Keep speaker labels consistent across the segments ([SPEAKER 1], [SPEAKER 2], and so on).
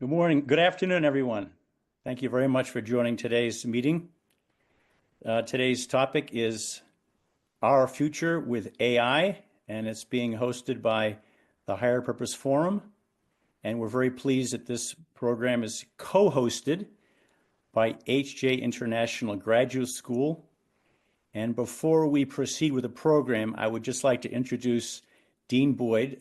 [SPEAKER 1] Good morning. Good afternoon, everyone. Thank you very much for joining today's meeting. Today's topic is Our Future with AI, and it's being hosted by the Higher Purpose Forum. And we're very pleased that this program is co-hosted by HJI International Graduate School. And before we proceed with the program, I would just like to introduce Dean Boyd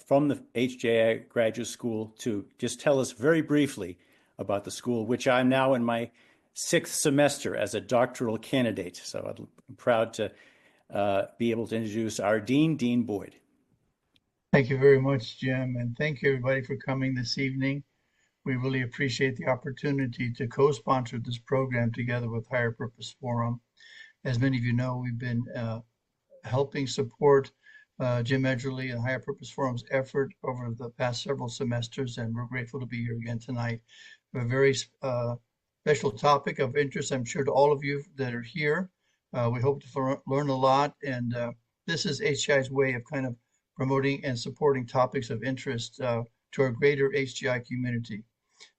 [SPEAKER 1] from the HJI Graduate School to just tell us very briefly about the school, which I'm now in my 6th semester as a doctoral candidate. So I'm proud to be able to introduce our Dean, Dean Boyd.
[SPEAKER 2] Thank you very much, Jim, and thank you everybody for coming this evening. We really appreciate the opportunity to co-sponsor this program together with Higher Purpose Forum. As many of you know, we've been helping support Jim Edgerly and Higher Purpose Forum's effort over the past several semesters, and we're grateful to be here again tonight. We have a very special topic of interest, I'm sure, to all of you that are here. We hope to learn a lot, and this is HJI's way of kind of promoting and supporting topics of interest to our greater HJI community.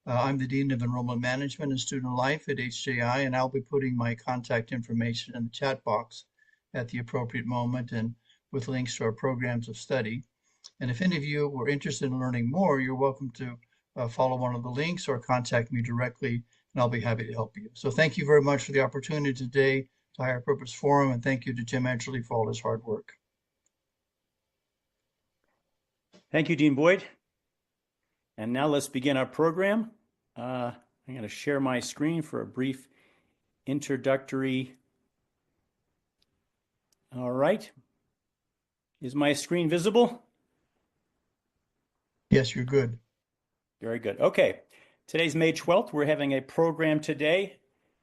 [SPEAKER 2] I'm the Dean of Enrollment Management and Student Life at HJI, and I'll be putting my contact information in the chat box at the appropriate moment, and with links to our programs of study. And if any of you were interested in learning more, you're welcome to follow one of the links or contact me directly, and I'll be happy to help you. So thank you very much for the opportunity today to Higher Purpose Forum, and thank you to Jim Edgerly for all his hard work.
[SPEAKER 1] Thank you, Dean Boyd. And now let's begin our program. I'm going to share my screen for a brief introductory. All right. Is my screen visible?
[SPEAKER 2] Yes, you're good.
[SPEAKER 1] Very good. Okay. Today's May 12th. We're having a program today,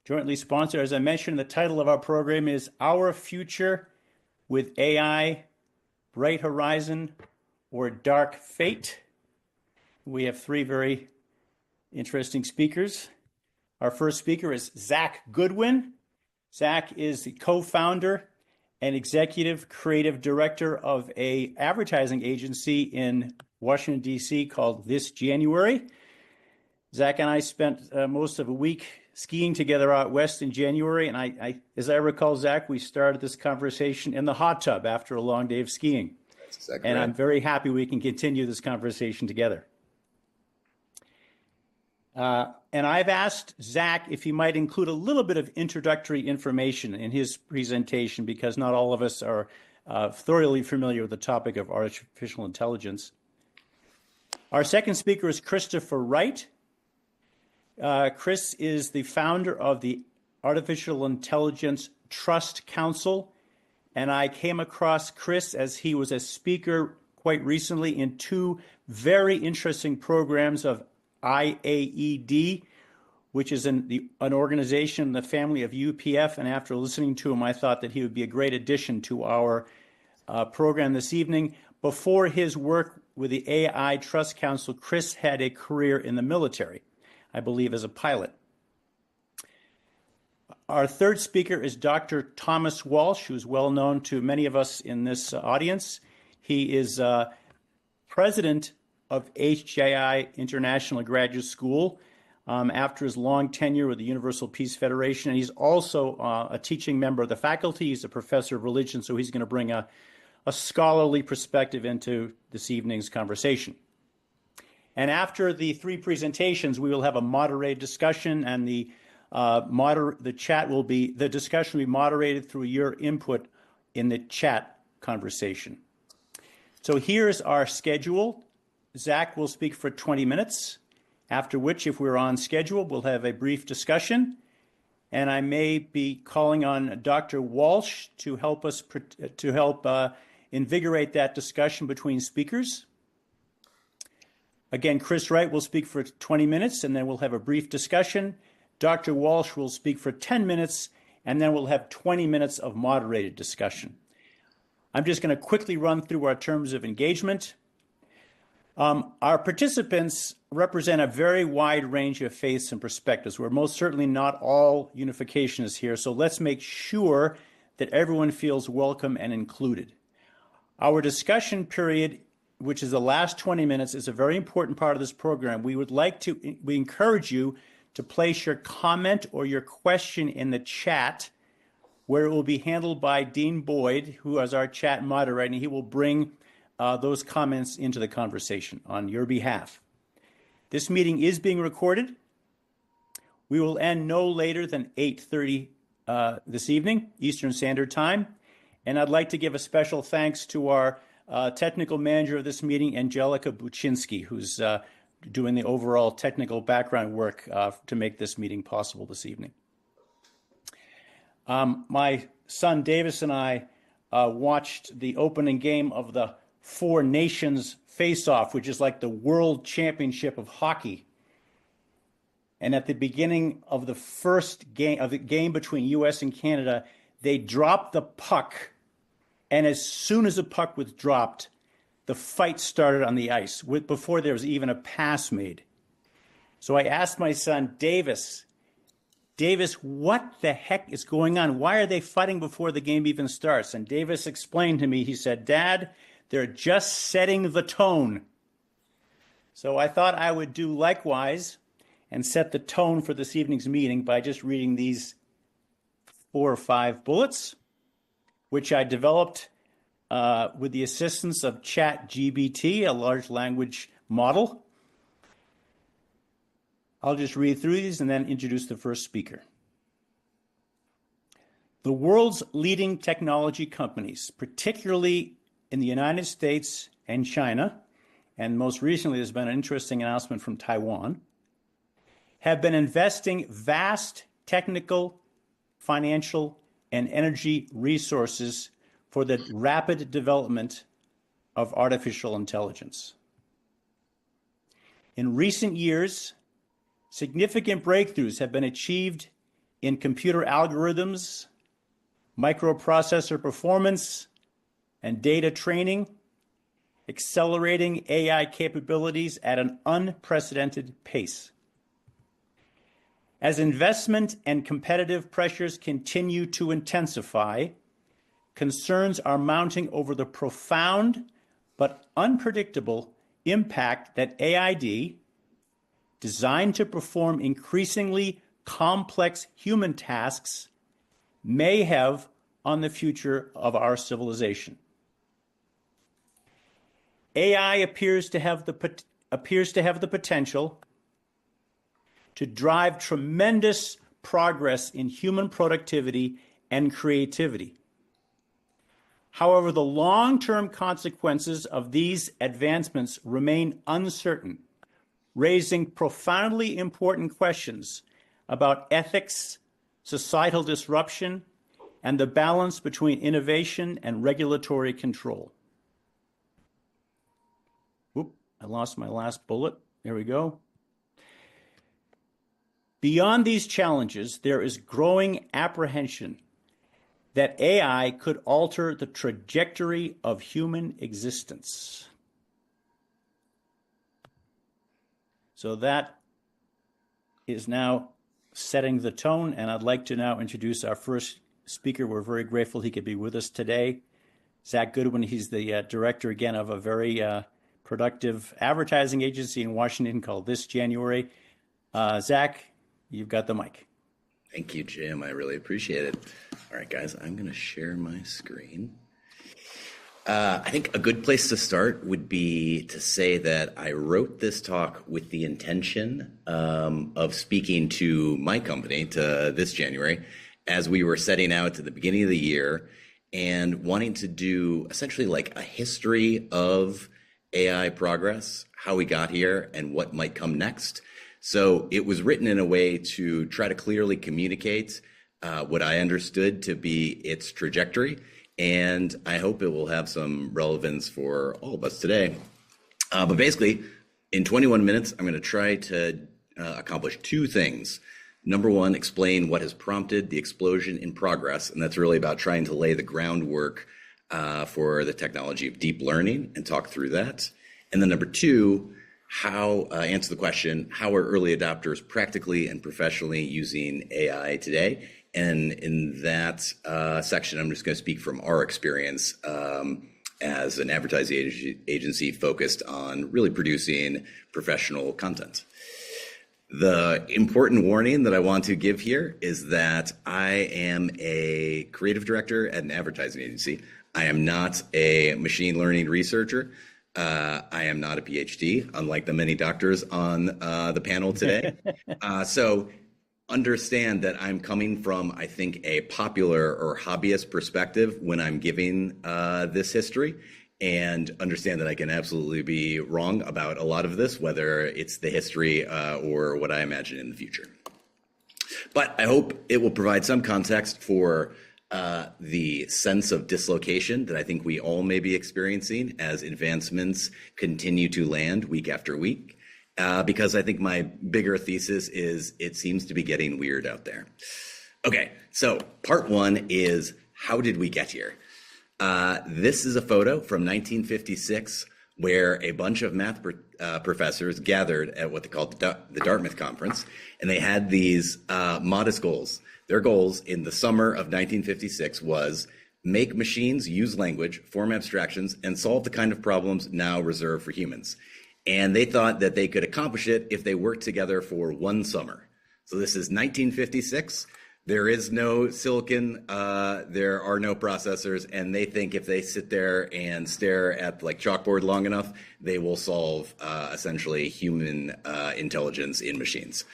[SPEAKER 1] jointly sponsored. As I mentioned, the title of our program is Our Future with AI, Bright Horizon or Dark Fate. We have 3 very interesting speakers. Our first speaker is Zach Goodwin. Zach is the co-founder and executive creative director of an advertising agency in Washington, D.C. called This January. Zach and I spent most of a week skiing together out west in January, and as I recall, Zach, we started this conversation in the hot tub after a long day of skiing.
[SPEAKER 3] That's exactly
[SPEAKER 1] and
[SPEAKER 3] right.
[SPEAKER 1] I'm very happy we can continue this conversation together. And I've asked Zach if he might include a little bit of introductory information in his presentation, because not all of us are thoroughly familiar with the topic of artificial intelligence. Our second speaker is Christopher Wright. Chris is the founder of the Artificial Intelligence Trust Council, and I came across Chris as he was a speaker quite recently in 2 very interesting programs of IAED, which is an organization in the family of UPF, and after listening to him, I thought that he would be a great addition to our program this evening. Before his work with the AI Trust Council, Chris had a career in the military, I believe as a pilot. Our third speaker is Dr. Thomas Walsh, who's well known to many of us in this audience. He is president of HJI International Graduate School after his long tenure with the Universal Peace Federation. And he's also a teaching member of the faculty. He's a professor of religion, so he's going to bring a scholarly perspective into this evening's conversation. And after the 3 presentations, we will have a moderated discussion, and the discussion will be moderated through your input in the chat conversation. So here's our schedule. Zach will speak for 20 minutes, after which, if we're on schedule, we'll have a brief discussion. And I may be calling on Dr. Walsh to help us invigorate that discussion between speakers. Again, Chris Wright will speak for 20 minutes, and then we'll have a brief discussion. Dr. Walsh will speak for 10 minutes, and then we'll have 20 minutes of moderated discussion. I'm just going to quickly run through our terms of engagement. Our participants represent a very wide range of faiths and perspectives. We're most certainly not all unificationists here, so let's make sure that everyone feels welcome and included. Our discussion period which is the last 20 minutes, is a very important part of this program. We encourage you to place your comment or your question in the chat, where it will be handled by Dean Boyd, who is our chat moderator, and he will bring those comments into the conversation on your behalf. This meeting is being recorded. We will end no later than 8:30 this evening, Eastern Standard Time. And I'd like to give a special thanks to our technical manager of this meeting, Angelica Buczynski, who's doing the overall technical background work to make this meeting possible this evening. My son Davis and I watched the opening game of the Four Nations Face-Off, which is like the World Championship of hockey. And at the beginning of the first game, of the game between U.S. and Canada, they dropped the puck. And as soon as the puck was dropped, the fight started on the ice before there was even a pass made. So I asked my son, Davis, what the heck is going on? Why are they fighting before the game even starts? And Davis explained to me, he said, Dad, they're just setting the tone. So I thought I would do likewise and set the tone for this evening's meeting by just reading these 4 or 5 bullets, which I developed with the assistance of ChatGPT, a large language model. I'll just read through these and then introduce the first speaker. The world's leading technology companies, particularly in the United States and China, and most recently there's been an interesting announcement from Taiwan, have been investing vast technical, financial, and energy resources for the rapid development of artificial intelligence. In recent years, significant breakthroughs have been achieved in computer algorithms, microprocessor performance, and data training, accelerating AI capabilities at an unprecedented pace. As investment and competitive pressures continue to intensify, concerns are mounting over the profound but unpredictable impact that AID, designed to perform increasingly complex human tasks, may have on the future of our civilization. AI appears to have the potential to drive tremendous progress in human productivity and creativity. However, the long-term consequences of these advancements remain uncertain, raising profoundly important questions about ethics, societal disruption, and the balance between innovation and regulatory control. Oop, I lost my last bullet. There we go. Beyond these challenges, there is growing apprehension that AI could alter the trajectory of human existence. So that is now setting the tone, and I'd like to now introduce our first speaker. We're very grateful he could be with us today. Zach Goodwin, he's the director, again, of a very productive advertising agency in Washington called This January. Zach, you've got the mic.
[SPEAKER 3] Thank you, Jim. I really appreciate it. All right, guys, I'm going to share my screen. I think a good place to start would be to say that I wrote this talk with the intention of speaking to my company, to This January, as we were setting out at the beginning of the year and wanting to do essentially like a history of AI progress, how we got here, and what might come next. So it was written in a way to try to clearly communicate what I understood to be its trajectory, and I hope it will have some relevance for all of us today. But basically, in 21 minutes, I'm going to try to accomplish 2 things. Number 1, explain what has prompted the explosion in progress, and that's really about trying to lay the groundwork for the technology of deep learning and talk through that. And then number 2, how answer the question, how are early adopters practically and professionally using AI today? And in that section, I'm just going to speak from our experience as an advertising agency focused on really producing professional content. The important warning that I want to give here is that I am a creative director at an advertising agency. I am not a machine learning researcher. I am not a PhD, unlike the many doctors on the panel today. So understand that I'm coming from, I think, a popular or hobbyist perspective when I'm giving this history, and understand that I can absolutely be wrong about a lot of this, whether it's the history or what I imagine in the future. But I hope it will provide some context for the sense of dislocation that I think we all may be experiencing as advancements continue to land week after week. Because I think my bigger thesis is it seems to be getting weird out there. Okay, so part one is, how did we get here? This is a photo from 1956 where a bunch of math professors gathered at what they called the Dartmouth Conference, and they had these modest goals. Their goals in the summer of 1956 was make machines use language, form abstractions, and solve the kind of problems now reserved for humans. And they thought that they could accomplish it if they worked together for one summer. So this is 1956. There is no silicon, there are no processors, and they think if they sit there and stare at like chalkboard long enough, they will solve essentially human intelligence in machines.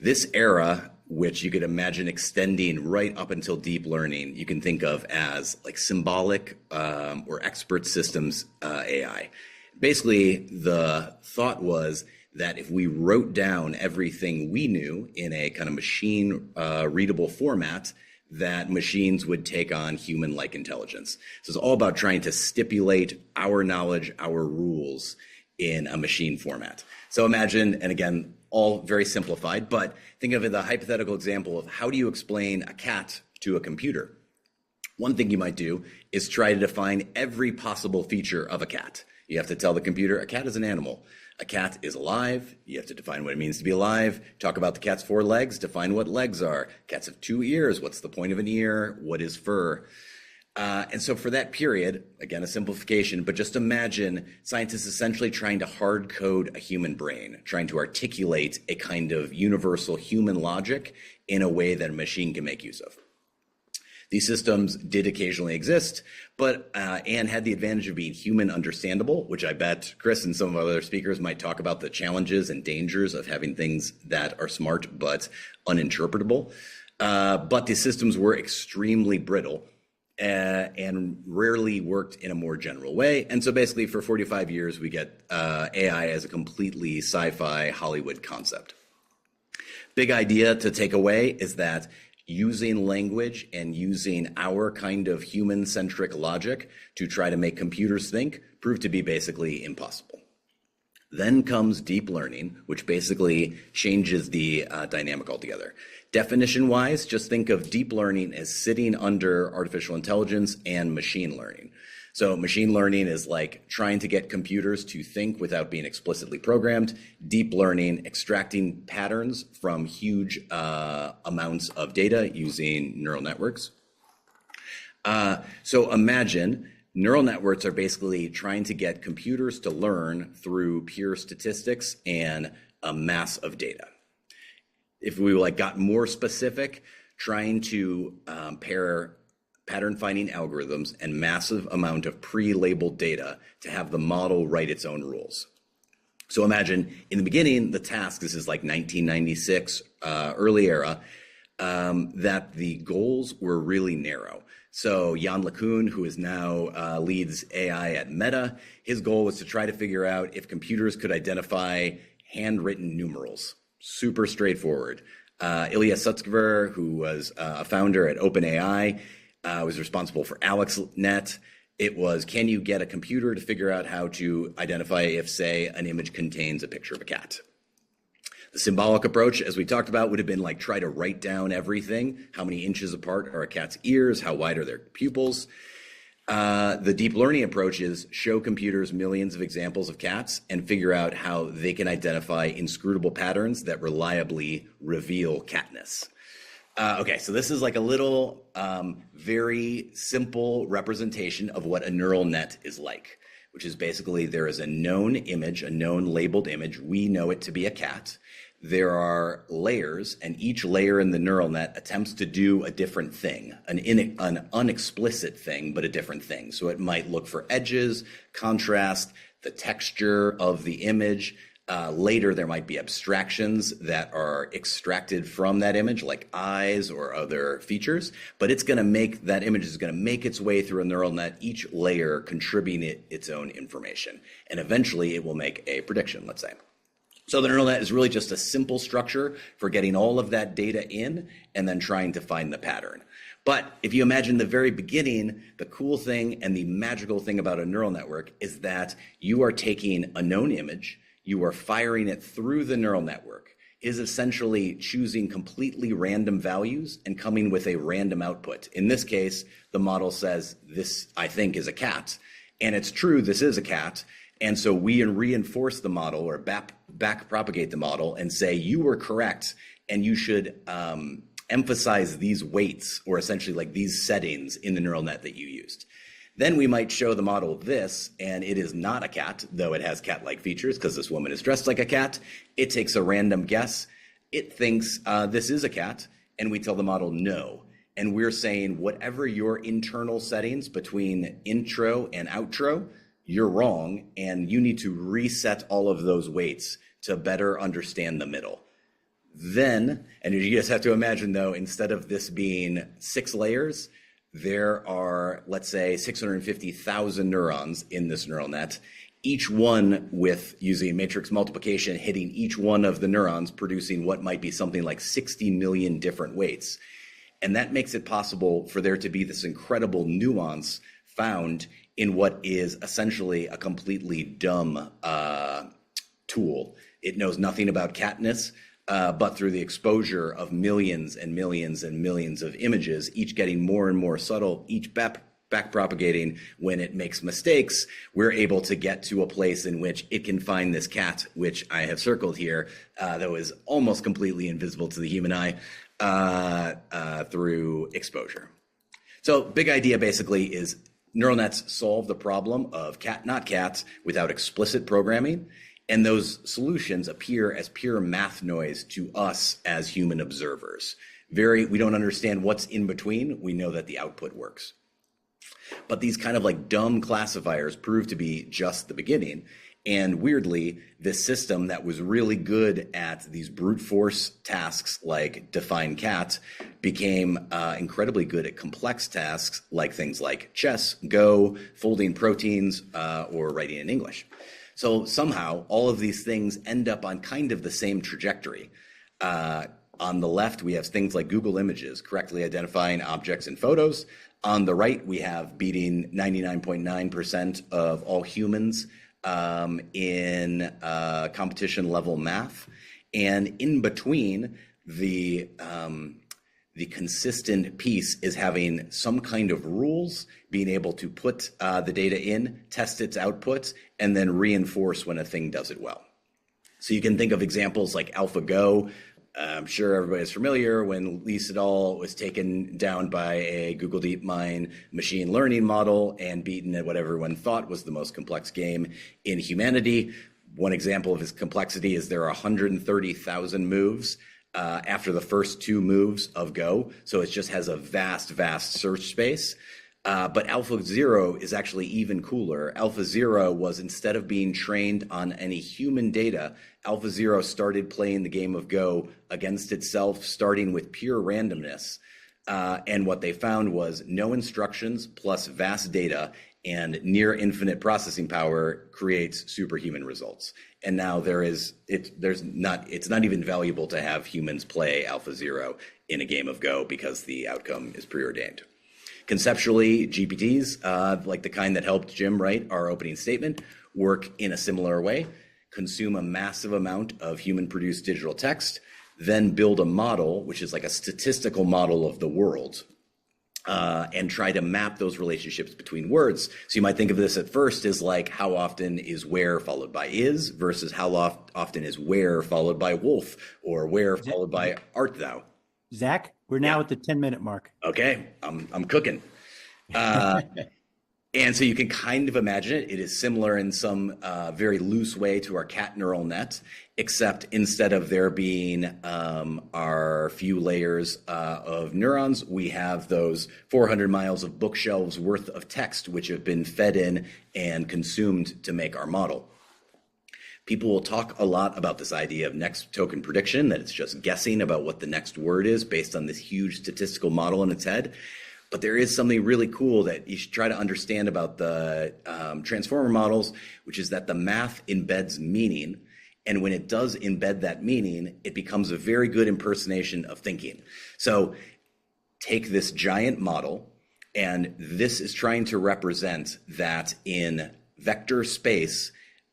[SPEAKER 3] This era, which you could imagine extending right up until deep learning, you can think of as like symbolic or expert systems AI. Basically, the thought was that if we wrote down everything we knew in a kind of machine readable format, that machines would take on human-like intelligence. So it's all about trying to stipulate our knowledge, our rules in a machine format. So imagine, and again, all very simplified, but think of it the hypothetical example of how do you explain a cat to a computer? One thing you might do is try to define every possible feature of a cat. You have to tell the computer a cat is an animal. A cat is alive. You have to define what it means to be alive. Talk about the cat's 4 legs. Define what legs are. Cats have 2 ears. What's the point of an ear? What is fur? And so for that period, again, a simplification, but just imagine scientists essentially trying to hard code a human brain, trying to articulate a kind of universal human logic in a way that a machine can make use of. These systems did occasionally exist, but and had the advantage of being human understandable, which I bet Chris and some of our other speakers might talk about the challenges and dangers of having things that are smart but uninterpretable. But these systems were extremely brittle and rarely worked in a more general way. And so basically for 45 years, we get AI as a completely sci-fi Hollywood concept. Big idea to take away is that using language and using our kind of human-centric logic to try to make computers think proved to be basically impossible. Then comes deep learning, which basically changes the dynamic altogether. Definition-wise, just think of deep learning as sitting under artificial intelligence and machine learning. So machine learning is like trying to get computers to think without being explicitly programmed. Deep learning, extracting patterns from huge amounts of data using neural networks. So imagine neural networks are basically trying to get computers to learn through pure statistics and a mass of data. If we got more specific, trying to pair pattern finding algorithms and massive amount of pre-labeled data to have the model write its own rules. So imagine in the beginning, the task, this is like 1996, early era, that the goals were really narrow. So Jan LeCun, who is now leads AI at Meta, his goal was to try to figure out if computers could identify handwritten numerals. Super straightforward. Ilya Sutskever, who was a founder at OpenAI, was responsible for AlexNet. It was, can you get a computer to figure out how to identify if, say, an image contains a picture of a cat? The symbolic approach, as we talked about, would have been like try to write down everything. How many inches apart are a cat's ears? How wide are their pupils? The deep learning approach is show computers millions of examples of cats and figure out how they can identify inscrutable patterns that reliably reveal catness. Okay, so this is like a little very simple representation of what a neural net is like, which is basically there is a known image, a known labeled image. We know it to be a cat. There are layers, and each layer in the neural net attempts to do a different thing, an unexplicit thing, but a different thing. So it might look for edges, contrast, the texture of the image. Later, there might be abstractions that are extracted from that image, like eyes or other features, but it's going to make that image is going to make its way through a neural net, each layer contributing its own information. And eventually, it will make a prediction, let's say. So the neural net is really just a simple structure for getting all of that data in and then trying to find the pattern. But if you imagine the very beginning, the cool thing and the magical thing about a neural network is that you are taking a known image, you are firing it through the neural network. It is essentially choosing completely random values and coming with a random output. In this case, the model says, this, I think, is a cat. And it's true, this is a cat. And so we reinforce the model or back propagate the model and say, you were correct, and you should emphasize these weights, or essentially like these settings in the neural net that you used. Then we might show the model this, and it is not a cat, though it has cat-like features because this woman is dressed like a cat. It takes a random guess. It thinks this is a cat, and we tell the model no. And we're saying whatever your internal settings between intro and outro, you're wrong, and you need to reset all of those weights to better understand the middle. Then, and you just have to imagine though, instead of this being 6 layers, there are, let's say, 650,000 neurons in this neural net, each one with using matrix multiplication, hitting each one of the neurons, producing what might be something like 60 million different weights. And that makes it possible for there to be this incredible nuance found in what is essentially a completely dumb tool. It knows nothing about catness, but through the exposure of millions and millions and millions of images, each getting more and more subtle, each back propagating when it makes mistakes, we're able to get to a place in which it can find this cat, which I have circled here, that was almost completely invisible to the human eye through exposure. So big idea basically is neural nets solve the problem of cat, not cats, without explicit programming. And those solutions appear as pure math noise to us as human observers. We don't understand what's in between. We know that the output works. But these kind of like dumb classifiers prove to be just the beginning. And weirdly, this system that was really good at these brute force tasks like define cat became incredibly good at complex tasks like things like chess, Go, folding proteins, or writing in English. So somehow all of these things end up on kind of the same trajectory. On the left, we have things like Google Images, correctly identifying objects in photos. On the right, we have beating 99.9% of all humans in competition level math. And in between, the consistent piece is having some kind of rules, being able to put the data in, test its outputs, and then reinforce when a thing does it well. So you can think of examples like AlphaGo. I'm sure everybody's familiar when Lee Sedol was taken down by a Google DeepMind machine learning model and beaten at what everyone thought was the most complex game in humanity. One example of his complexity is there are 130,000 moves after the first 2 moves of Go. So it just has a vast, vast search space. But AlphaZero is actually even cooler. AlphaZero was, instead of being trained on any human data, AlphaZero started playing the game of Go against itself, starting with pure randomness. And what they found was no instructions plus vast data and near infinite processing power creates superhuman results. And now it's not even valuable to have humans play AlphaZero in a game of Go because the outcome is preordained. Conceptually, GPTs, like the kind that helped Jim write our opening statement, work in a similar way, consume a massive amount of human-produced digital text, then build a model, which is like a statistical model of the world, and try to map those relationships between words. So you might think of this at first as like how often is where followed by is versus how often is where followed by wolf or where followed by art thou.
[SPEAKER 1] Zach, We're now at the 10-minute mark.
[SPEAKER 3] Okay, I'm cooking. And so you can kind of imagine it. It is similar in some very loose way to our cat neural net, except instead of there being our few layers of neurons, we have those 400 miles of bookshelves worth of text which have been fed in and consumed to make our model. People will talk a lot about this idea of next token prediction, that it's just guessing about what the next word is based on this huge statistical model in its head. But there is something really cool that you should try to understand about the transformer models, which is that the math embeds meaning. And when it does embed that meaning, it becomes a very good impersonation of thinking. So take this giant model, and this is trying to represent that in vector space,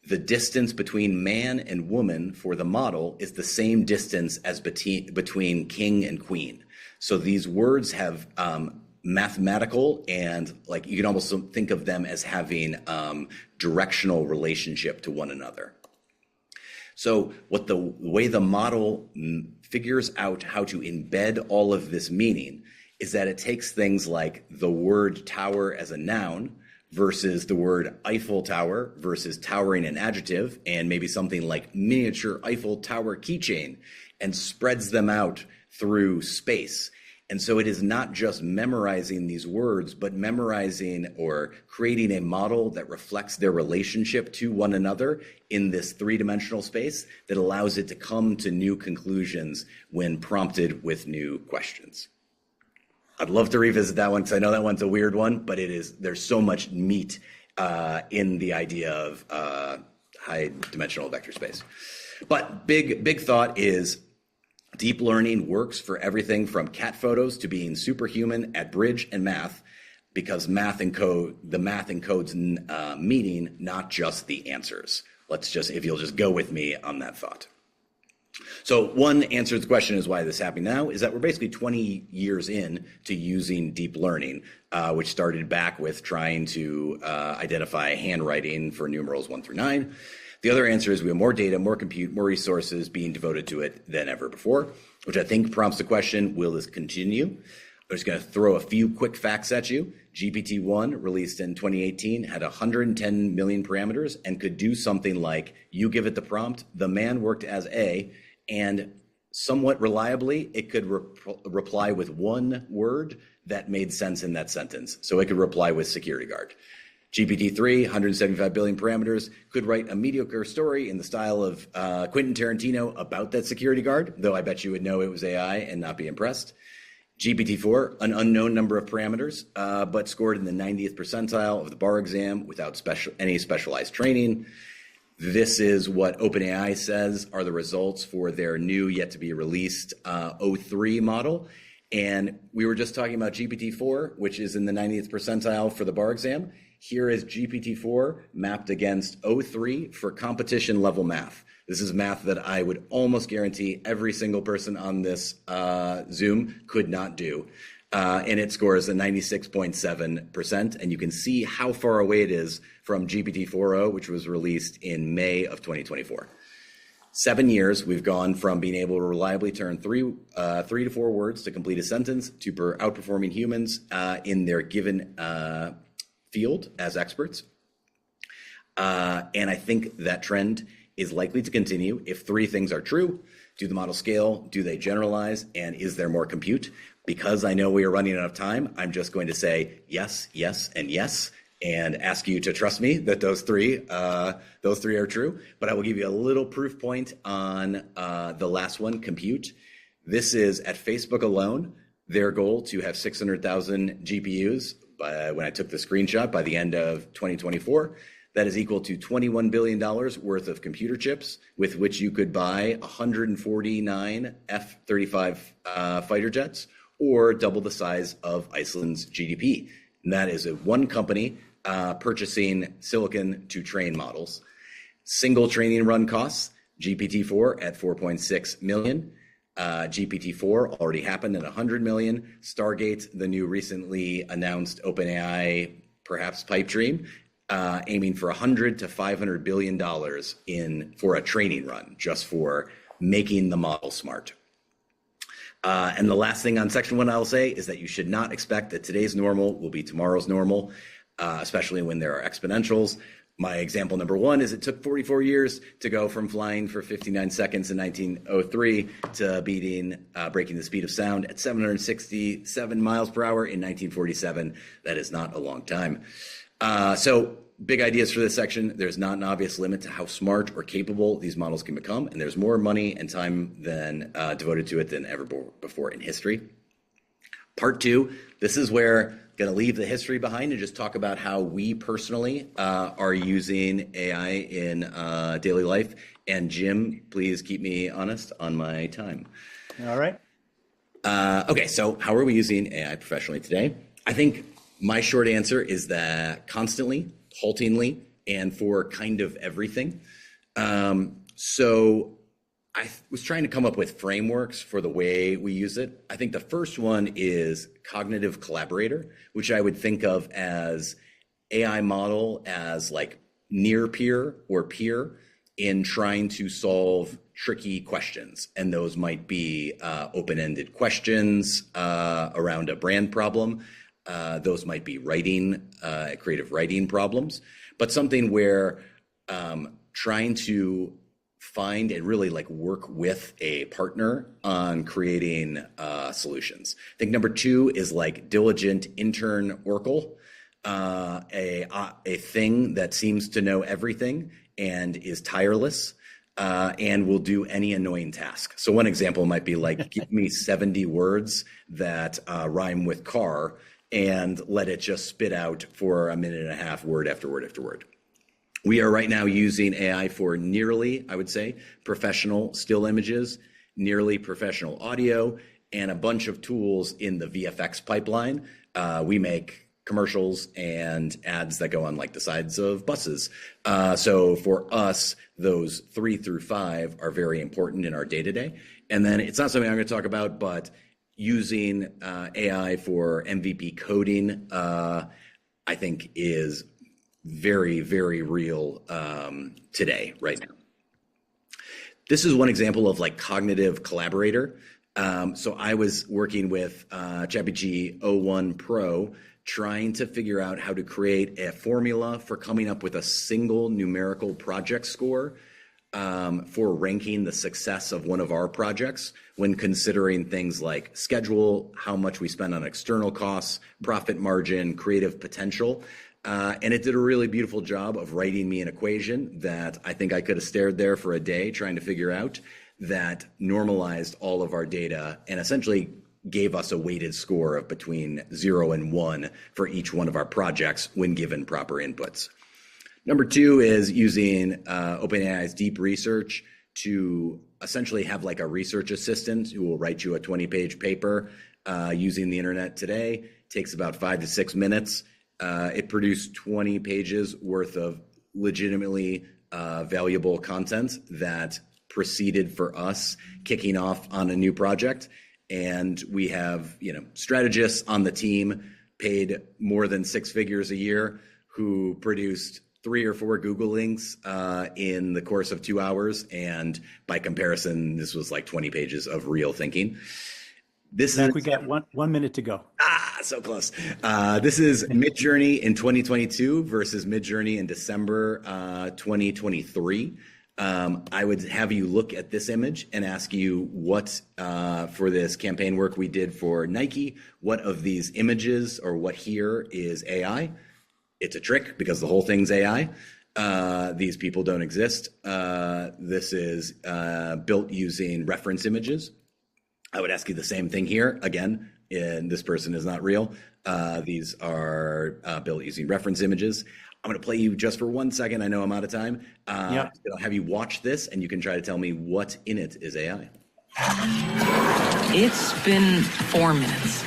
[SPEAKER 3] the distance between man and woman for the model is the same distance as between king and queen. So these words have mathematical, and like you can almost think of them as having directional relationship to one another. So what the way the model figures out how to embed all of this meaning is that it takes things like the word tower as a noun versus the word Eiffel Tower versus towering an adjective, and maybe something like miniature Eiffel Tower keychain, and spreads them out through space. And so it is not just memorizing these words, but memorizing or creating a model that reflects their relationship to one another in this three-dimensional space that allows it to come to new conclusions when prompted with new questions. I'd love to revisit that one because I know that one's a weird one, but there's so much meat in the idea of high-dimensional vector space. But big thought is, deep learning works for everything from cat photos to being superhuman at bridge and math, because the math encodes meaning, not just the answers. If you'll just go with me on that thought. So one answer to the question is why this is happening now is that we're basically 20 years in to using deep learning, which started back with trying to identify handwriting for numerals 1 through 9. The other answer is we have more data, more compute, more resources being devoted to it than ever before, which I think prompts the question, will this continue? I'm just going to throw a few quick facts at you. GPT-1, released in 2018, had 110 million parameters and could do something like, you give it the prompt, the man worked as A, and somewhat reliably, it could reply with one word that made sense in that sentence. So it could reply with security guard. GPT-3, 175 billion parameters, could write a mediocre story in the style of Quentin Tarantino about that security guard, though I bet you would know it was AI and not be impressed. GPT-4, an unknown number of parameters, but scored in the 90th percentile of the bar exam without any specialized training. This is what OpenAI says are the results for their new, yet to be released O3 model. And we were just talking about GPT-4, which is in the 90th percentile for the bar exam. Here is GPT-4 mapped against O3 for competition level math. This is math that I would almost guarantee every single person on this Zoom could not do. And it scores a 96.7%. And you can see how far away it is from GPT-4o, which was released in May of 2024. 7 years, we've gone from being able to reliably turn three to four words to complete a sentence to outperforming humans in their given field as experts. And I think that trend is likely to continue if three things are true. Do the model scale? Do they generalize? And is there more compute? Because I know we are running out of time, I'm just going to say yes, yes, and yes, and ask you to trust me that those three are true. But I will give you a little proof point on the last one, compute. This is at Facebook alone, their goal to have 600,000 GPUs when I took the screenshot by the end of 2024. That is equal to $21 billion worth of computer chips with which you could buy 149 F-35 fighter jets, or double the size of Iceland's GDP. And that is one company purchasing silicon to train models. Single training run costs, GPT-4 at 4.6 million. GPT-4 already happened at 100 million. Stargate, the new recently announced OpenAI, perhaps pipe dream, aiming for $100 to $500 billion for a training run, just for making the model smart. And the last thing on section 1 I'll say is that you should not expect that today's normal will be tomorrow's normal, especially when there are exponentials. My example number 1 is it took 44 years to go from flying for 59 seconds in 1903 to breaking the speed of sound at 767 miles per hour in 1947. That is not a long time. So big ideas for this section. There's not an obvious limit to how smart or capable these models can become, and there's more money and time devoted to it than ever before in history. Part 2, this is where I'm going to leave the history behind and just talk about how we personally are using AI in daily life. And Jim, please keep me honest on my time.
[SPEAKER 1] All right.
[SPEAKER 3] Okay, so how are we using AI professionally today? I think my short answer is that constantly, haltingly, and for kind of everything. So I was trying to come up with frameworks for the way we use it. I think the first one is cognitive collaborator, which I would think of as AI model as like near peer or peer in trying to solve tricky questions. And those might be open-ended questions around a brand problem. Those might be creative writing problems, but something where trying to find and really like work with a partner on creating solutions. I think number 2 is like diligent intern oracle, a thing that seems to know everything and is tireless and will do any annoying task. So one example might be like, give me 70 words that rhyme with car and let it just spit out for a minute and a half, word after word after word. We are right now using AI for nearly, I would say, professional still images, nearly professional audio, and a bunch of tools in the VFX pipeline. We make commercials and ads that go on like the sides of buses. So for us, those 3 through 5 are very important in our day-to-day. And then it's not something I'm going to talk about, but using AI for MVP coding, I think is very, very real today, right now. This is one example of like cognitive collaborator. So I was working with ChatGPT 01 Pro, trying to figure out how to create a formula for coming up with a single numerical project score for ranking the success of one of our projects when considering things like schedule, how much we spend on external costs, profit margin, creative potential. And it did a really beautiful job of writing me an equation that I think I could have stared there for a day trying to figure out, that normalized all of our data and essentially gave us a weighted score of between 0 and 1 for each one of our projects when given proper inputs. Number 2 is using OpenAI's deep research to essentially have like a research assistant who will write you a 20-page paper using the internet today. It takes about 5 to 6 minutes. It produced 20 pages worth of legitimately valuable content that proceeded for us kicking off on a new project. And we have, strategists on the team paid more than 6 figures a year who produced 3 or 4 Google links in the course of 2 hours. And by comparison, this was like 20 pages of real thinking.
[SPEAKER 1] We got one minute to go.
[SPEAKER 3] So close. This is Midjourney in 2022 versus Midjourney in December 2023. I would have you look at this image and ask you what, for this campaign work we did for Nike, what of these images or what here is AI? It's a trick because the whole thing's AI. These people don't exist. This is built using reference images. I would ask you the same thing here. Again, this person is not real. These are built using reference images. I'm going to play you just for 1 second. I know I'm out of time. I'll have you watch this, and you can try to tell me what in it is AI.
[SPEAKER 4] It's been 4 minutes.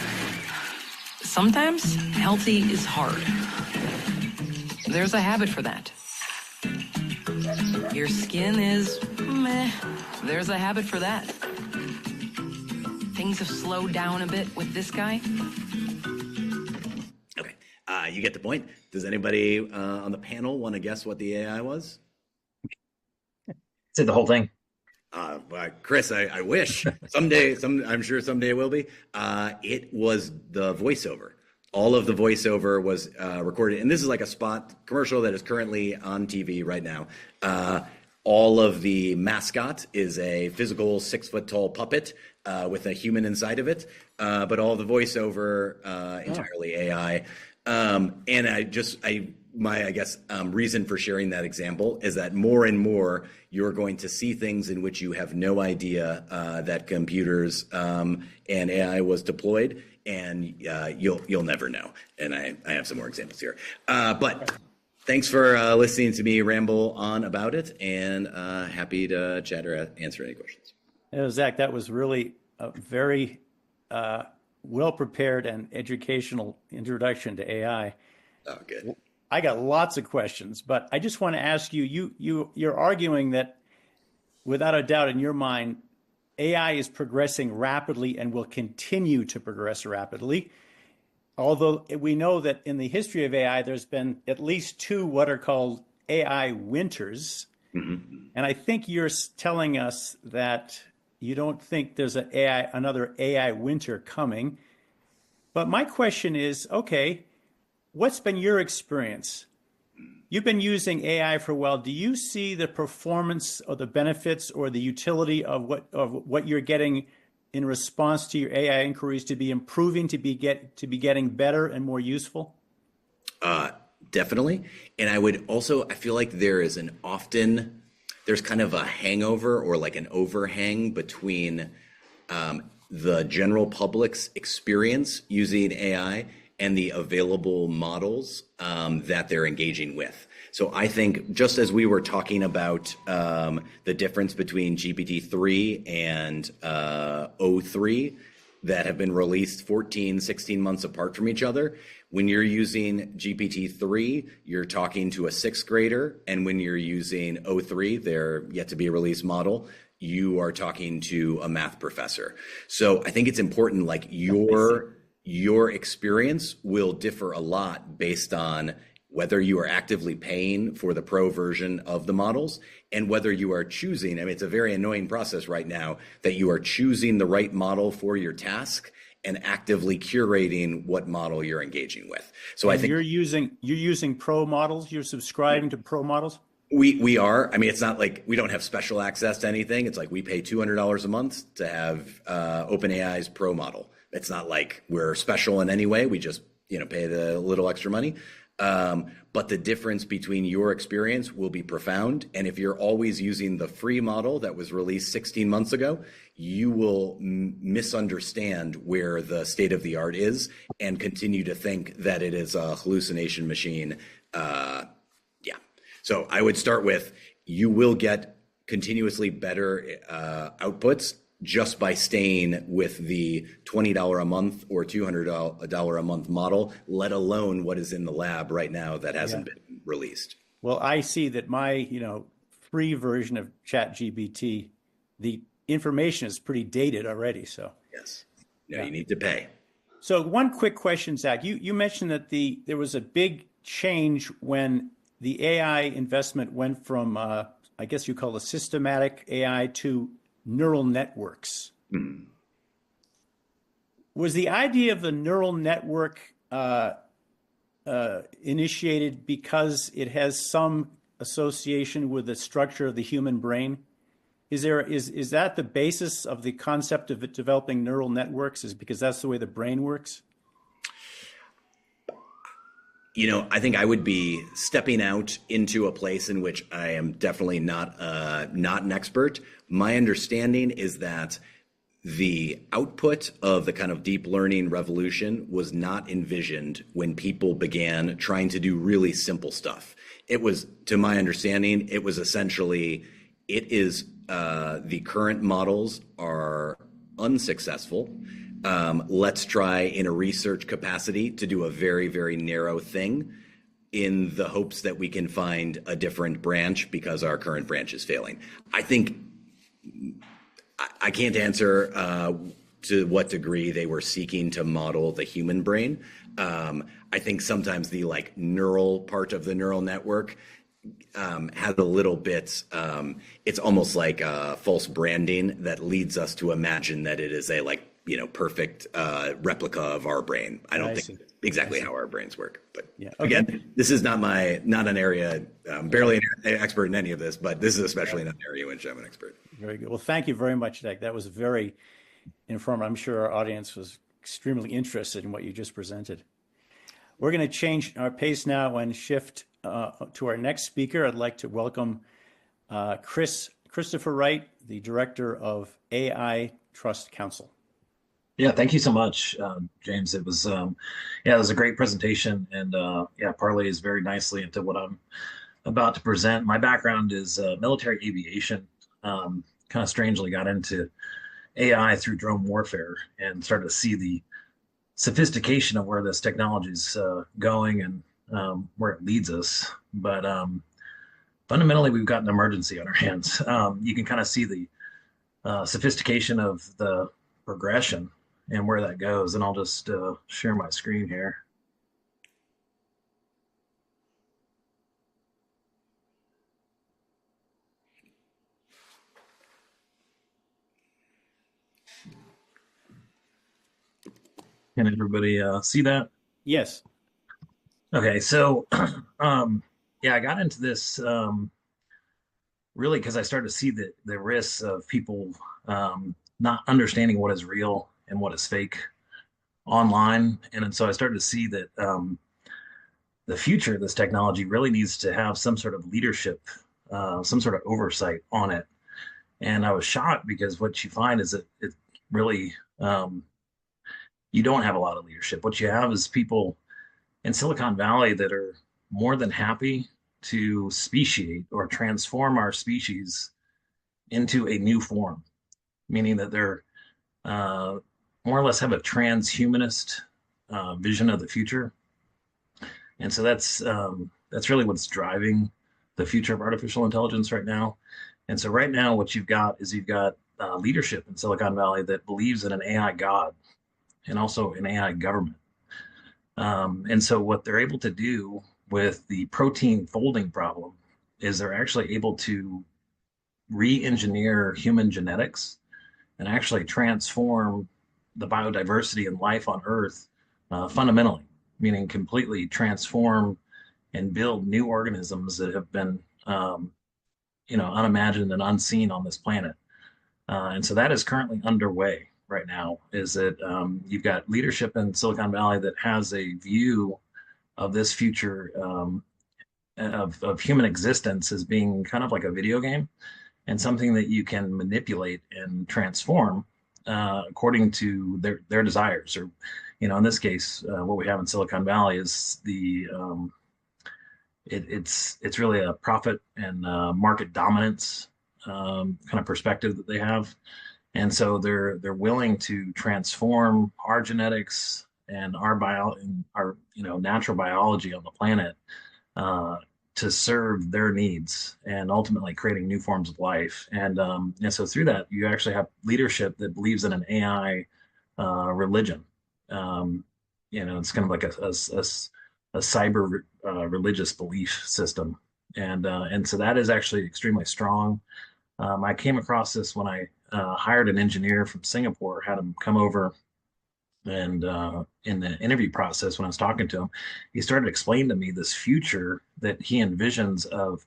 [SPEAKER 4] Sometimes healthy is hard. There's a habit for that. Your skin is meh. There's a habit for that. Things have slowed down a bit with this guy.
[SPEAKER 3] Okay, you get the point. Does anybody on the panel want to guess what the AI was?
[SPEAKER 5] Say the whole thing.
[SPEAKER 3] Chris, I wish someday, I'm sure someday it will be. It was the voiceover. All of the voiceover was recorded. And this is like a spot commercial that is currently on TV right now. All of the mascot is a physical 6-foot-tall puppet with a human inside of it. But all the voiceover, entirely AI. And my reason for sharing that example is that more and more you're going to see things in which you have no idea that computers and AI was deployed, and you'll never know. And I have some more examples here. But thanks for listening to me ramble on about it, and happy to chat or answer any questions.
[SPEAKER 1] Zach, that was really a very well-prepared and educational introduction to AI.
[SPEAKER 3] Oh, good.
[SPEAKER 1] I got lots of questions, but I just want to ask you, you're arguing that without a doubt in your mind, AI is progressing rapidly and will continue to progress rapidly. Although we know that in the history of AI, there's been at least 2 what are called AI winters. Mm-hmm. And I think you're telling us that you don't think there's another AI winter coming. But my question is, okay, what's been your experience? You've been using AI for a while. Do you see the performance or the benefits or the utility of what you're getting in response to your AI inquiries to be improving, to be getting better and more useful?
[SPEAKER 3] Definitely. And I feel like there's kind of a hangover or like an overhang between the general public's experience using AI and the available models that they're engaging with. So I think just as we were talking about the difference between GPT-3 and O3 that have been released 14, 16 months apart from each other, when you're using GPT-3, you're talking to a 6th grader. And when you're using O3, their yet to be released model, you are talking to a math professor. So I think it's important, like your experience will differ a lot based on whether you are actively paying for the pro version of the models and whether you are choosing. I mean, it's a very annoying process right now that you are choosing the right model for your task and actively curating what model you're engaging with. So I think
[SPEAKER 1] you're using pro models. You're subscribing to pro models.
[SPEAKER 3] We are. I mean, it's not like we don't have special access to anything. It's like we pay $200 a month to have OpenAI's pro model. It's not like we're special in any way. We just, pay the little extra money. But the difference between your experience will be profound. And if you're always using the free model that was released 16 months ago, you will misunderstand where the state of the art is and continue to think that it is a hallucination machine. So I would start with, you will get continuously better outputs just by staying with the $20 a month or $200 a month model, let alone what is in the lab right now that hasn't been released.
[SPEAKER 1] Well, I see that my, free version of ChatGPT, the information is pretty dated already. So
[SPEAKER 3] yes, you need to pay.
[SPEAKER 1] So one quick question, Zach, you mentioned that there was a big change when the AI investment went from, I guess you call it systematic AI to neural networks. Mm-hmm. Was the idea of the neural network initiated because it has some association with the structure of the human brain? Is that the basis of the concept of developing neural networks, is because that's the way the brain works?
[SPEAKER 3] I think I would be stepping out into a place in which I am definitely not an expert. My understanding is that the output of the kind of deep learning revolution was not envisioned when people began trying to do really simple stuff. It was, to my understanding, it was essentially, the current models are unsuccessful. Let's try in a research capacity to do a very, very narrow thing in the hopes that we can find a different branch because our current branch is failing. I think I can't answer to what degree they were seeking to model the human brain. I think sometimes the neural part of the neural network has a little bit, it's almost like false branding that leads us to imagine that it is a perfect replica of our brain. I don't think that's exactly how our brains work. But
[SPEAKER 1] yeah, okay.
[SPEAKER 3] Again, this is not an area, barely an expert in any of this, but this is especially not an area in which I'm an expert.
[SPEAKER 1] Very good. Well, thank you very much, Nick. That was very informative. I'm sure our audience was extremely interested in what you just presented. We're going to change our pace now and shift to our next speaker. I'd like to welcome Christopher Wright, the director of AI Trust Council.
[SPEAKER 5] Yeah, thank you so much, James. It was it was a great presentation, and parlays very nicely into what I'm about to present. My background is military aviation. Kind of strangely got into AI through drone warfare and started to see the sophistication of where this technology is going and where it leads us. But fundamentally, we've got an emergency on our hands. You can kind of see the sophistication of the progression and where that goes. And I'll just share my screen here. Can everybody see that?
[SPEAKER 1] Yes.
[SPEAKER 5] Okay, so I got into this really because I started to see the risks of people not understanding what is real and what is fake online. And so I started to see that the future of this technology really needs to have some sort of leadership, some sort of oversight on it. And I was shocked because what you find is that it really, you don't have a lot of leadership. What you have is people in Silicon Valley that are more than happy to speciate or transform our species into a new form, meaning that they're more or less have a transhumanist vision of the future. And so that's really what's driving the future of artificial intelligence right now. And so right now, what you've got leadership in Silicon Valley that believes in an AI god and also an AI government. And so what they're able to do with the protein folding problem is they're actually able to re-engineer human genetics and actually transform the biodiversity and life on Earth fundamentally, meaning completely transform and build new organisms that have been, unimagined and unseen on this planet. And so that is currently underway right now. Is that you've got leadership in Silicon Valley that has a view of this future of human existence as being kind of like a video game and something that you can manipulate and transform according to their desires, or in this case, what we have in Silicon Valley is it's really a profit and market dominance kind of perspective that they have, and so they're willing to transform our genetics and our natural biology on the planet to serve their needs and ultimately creating new forms of life. And so through that, you actually have leadership that believes in an AI religion. It's kind of like a cyber religious belief system. And so that is actually extremely strong. I came across this when I hired an engineer from Singapore, had him come over, and in the interview process, when I was talking to him, he started explaining to me this future that he envisions of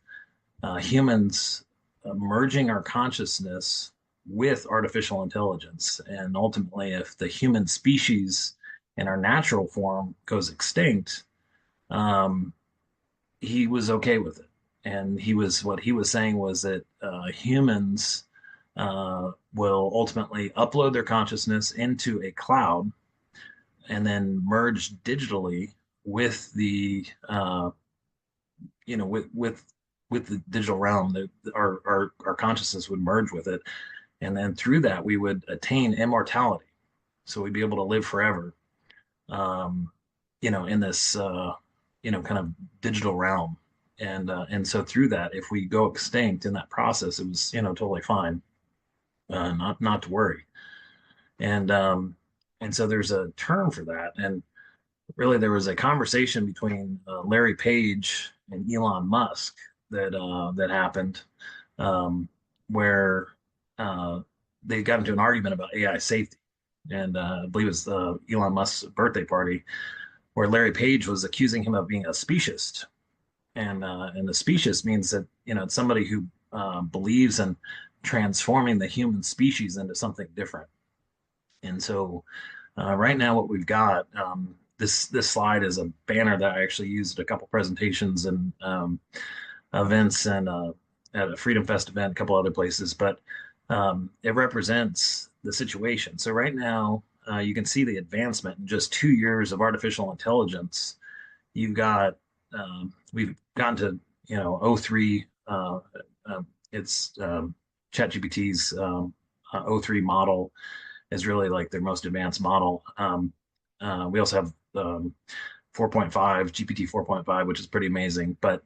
[SPEAKER 5] humans merging our consciousness with artificial intelligence. And ultimately, if the human species in our natural form goes extinct, he was okay with it. And what he was saying was that humans will ultimately upload their consciousness into a cloud and then merge digitally with the with the digital realm. Our consciousness would merge with it, and then through that we would attain immortality. So we'd be able to live forever, in this kind of digital realm. And so through that, if we go extinct in that process, it was totally fine, not to worry. And so there's a term for that. And really, there was a conversation between Larry Page and Elon Musk that happened, where they got into an argument about AI safety, and I believe it was Elon Musk's birthday party, where Larry Page was accusing him of being a speciesist, and the speciesist means that it's somebody who believes in transforming the human species into something different. And so right now, what we've got, this slide is a banner that I actually used at a couple presentations and events, and at a Freedom Fest event, a couple other places, but it represents the situation. So right now, you can see the advancement in just 2 years of artificial intelligence. You've got we've gotten to O3. It's ChatGPT's O3 model is really like their most advanced model. We also have 4.5, GPT 4.5, which is pretty amazing. But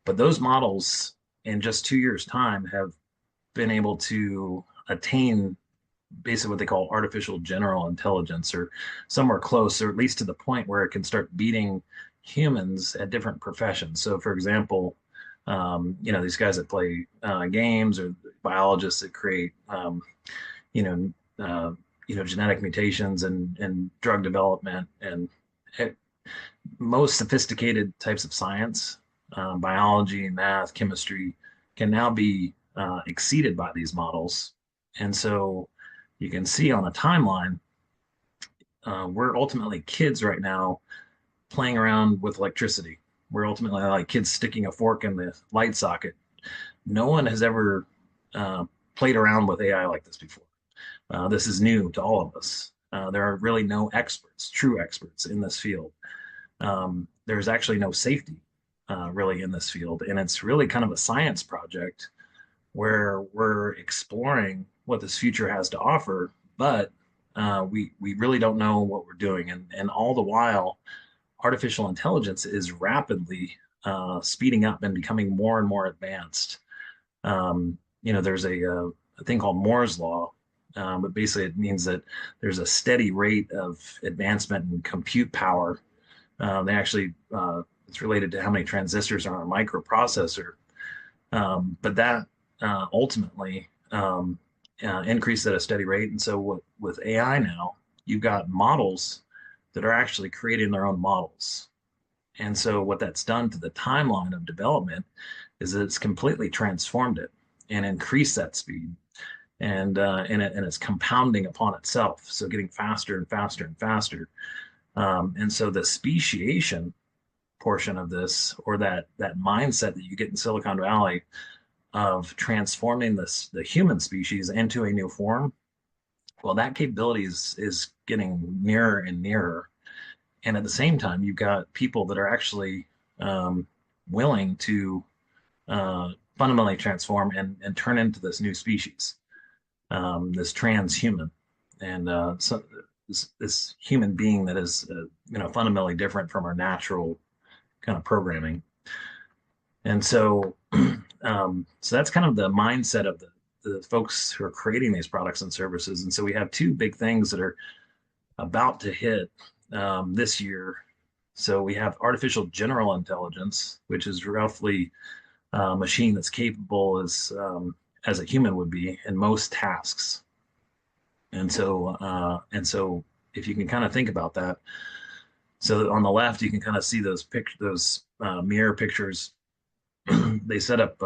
[SPEAKER 5] those models in just 2 years' time have been able to attain basically what they call artificial general intelligence, or somewhere close, or at least to the point where it can start beating humans at different professions. So, for example, these guys that play games, or biologists that create, genetic mutations and drug development, and most sophisticated types of science, biology, math, chemistry, can now be exceeded by these models. And so you can see on a timeline, we're ultimately kids right now playing around with electricity. We're ultimately like kids sticking a fork in the light socket. No one has ever played around with AI like this before. This is new to all of us. There are really no experts, true experts in this field. There's actually no safety really in this field. And it's really kind of a science project where we're exploring what this future has to offer, but we really don't know what we're doing. And all the while, artificial intelligence is rapidly speeding up and becoming more and more advanced. There's a thing called Moore's law, but basically it means that there's a steady rate of advancement in compute power. It's related to how many transistors are on a microprocessor, but that ultimately increased at a steady rate. And so with AI now, you've got models that are actually creating their own models. And so what that's done to the timeline of development is that it's completely transformed it and increased that speed. And it's compounding upon itself, so getting faster and faster and faster. And so the speciation portion of this, or that mindset that you get in Silicon Valley of transforming the human species into a new form, well, that capability is getting nearer and nearer. And at the same time, you've got people that are actually willing to fundamentally transform and turn into this new species, this transhuman, and so this human being that is fundamentally different from our natural kind of programming. And so so that's kind of the mindset of the folks who are creating these products and services. And so we have two big things that are about to hit this year. So we have artificial general intelligence, which is roughly a machine that's capable as a human would be in most tasks. And so if you can kind of think about that, so on the left you can kind of see those mirror pictures. They set up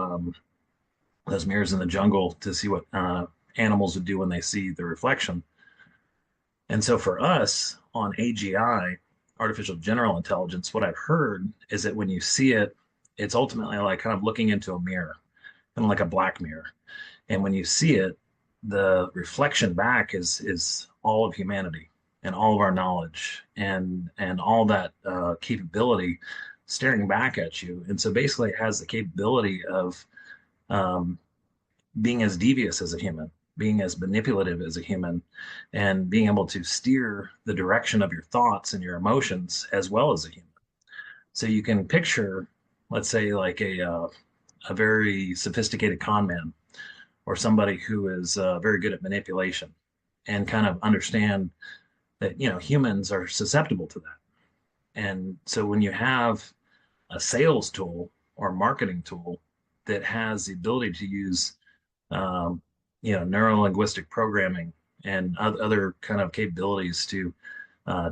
[SPEAKER 5] those mirrors in the jungle to see what animals would do when they see the reflection. And so for us on AGI, artificial general intelligence, what I've heard is that when you see it, it's ultimately like kind of looking into a mirror, kind of like a black mirror. And when you see it, the reflection back is all of humanity and all of our knowledge and all that capability staring back at you. And so basically it has the capability of being as devious as a human, being as manipulative as a human, and being able to steer the direction of your thoughts and your emotions as well as a human. So you can picture, let's say, like a very sophisticated con man, or somebody who is very good at manipulation, and kind of understand that humans are susceptible to that. And so when you have a sales tool or marketing tool that has the ability to use neuro linguistic programming and other kind of capabilities to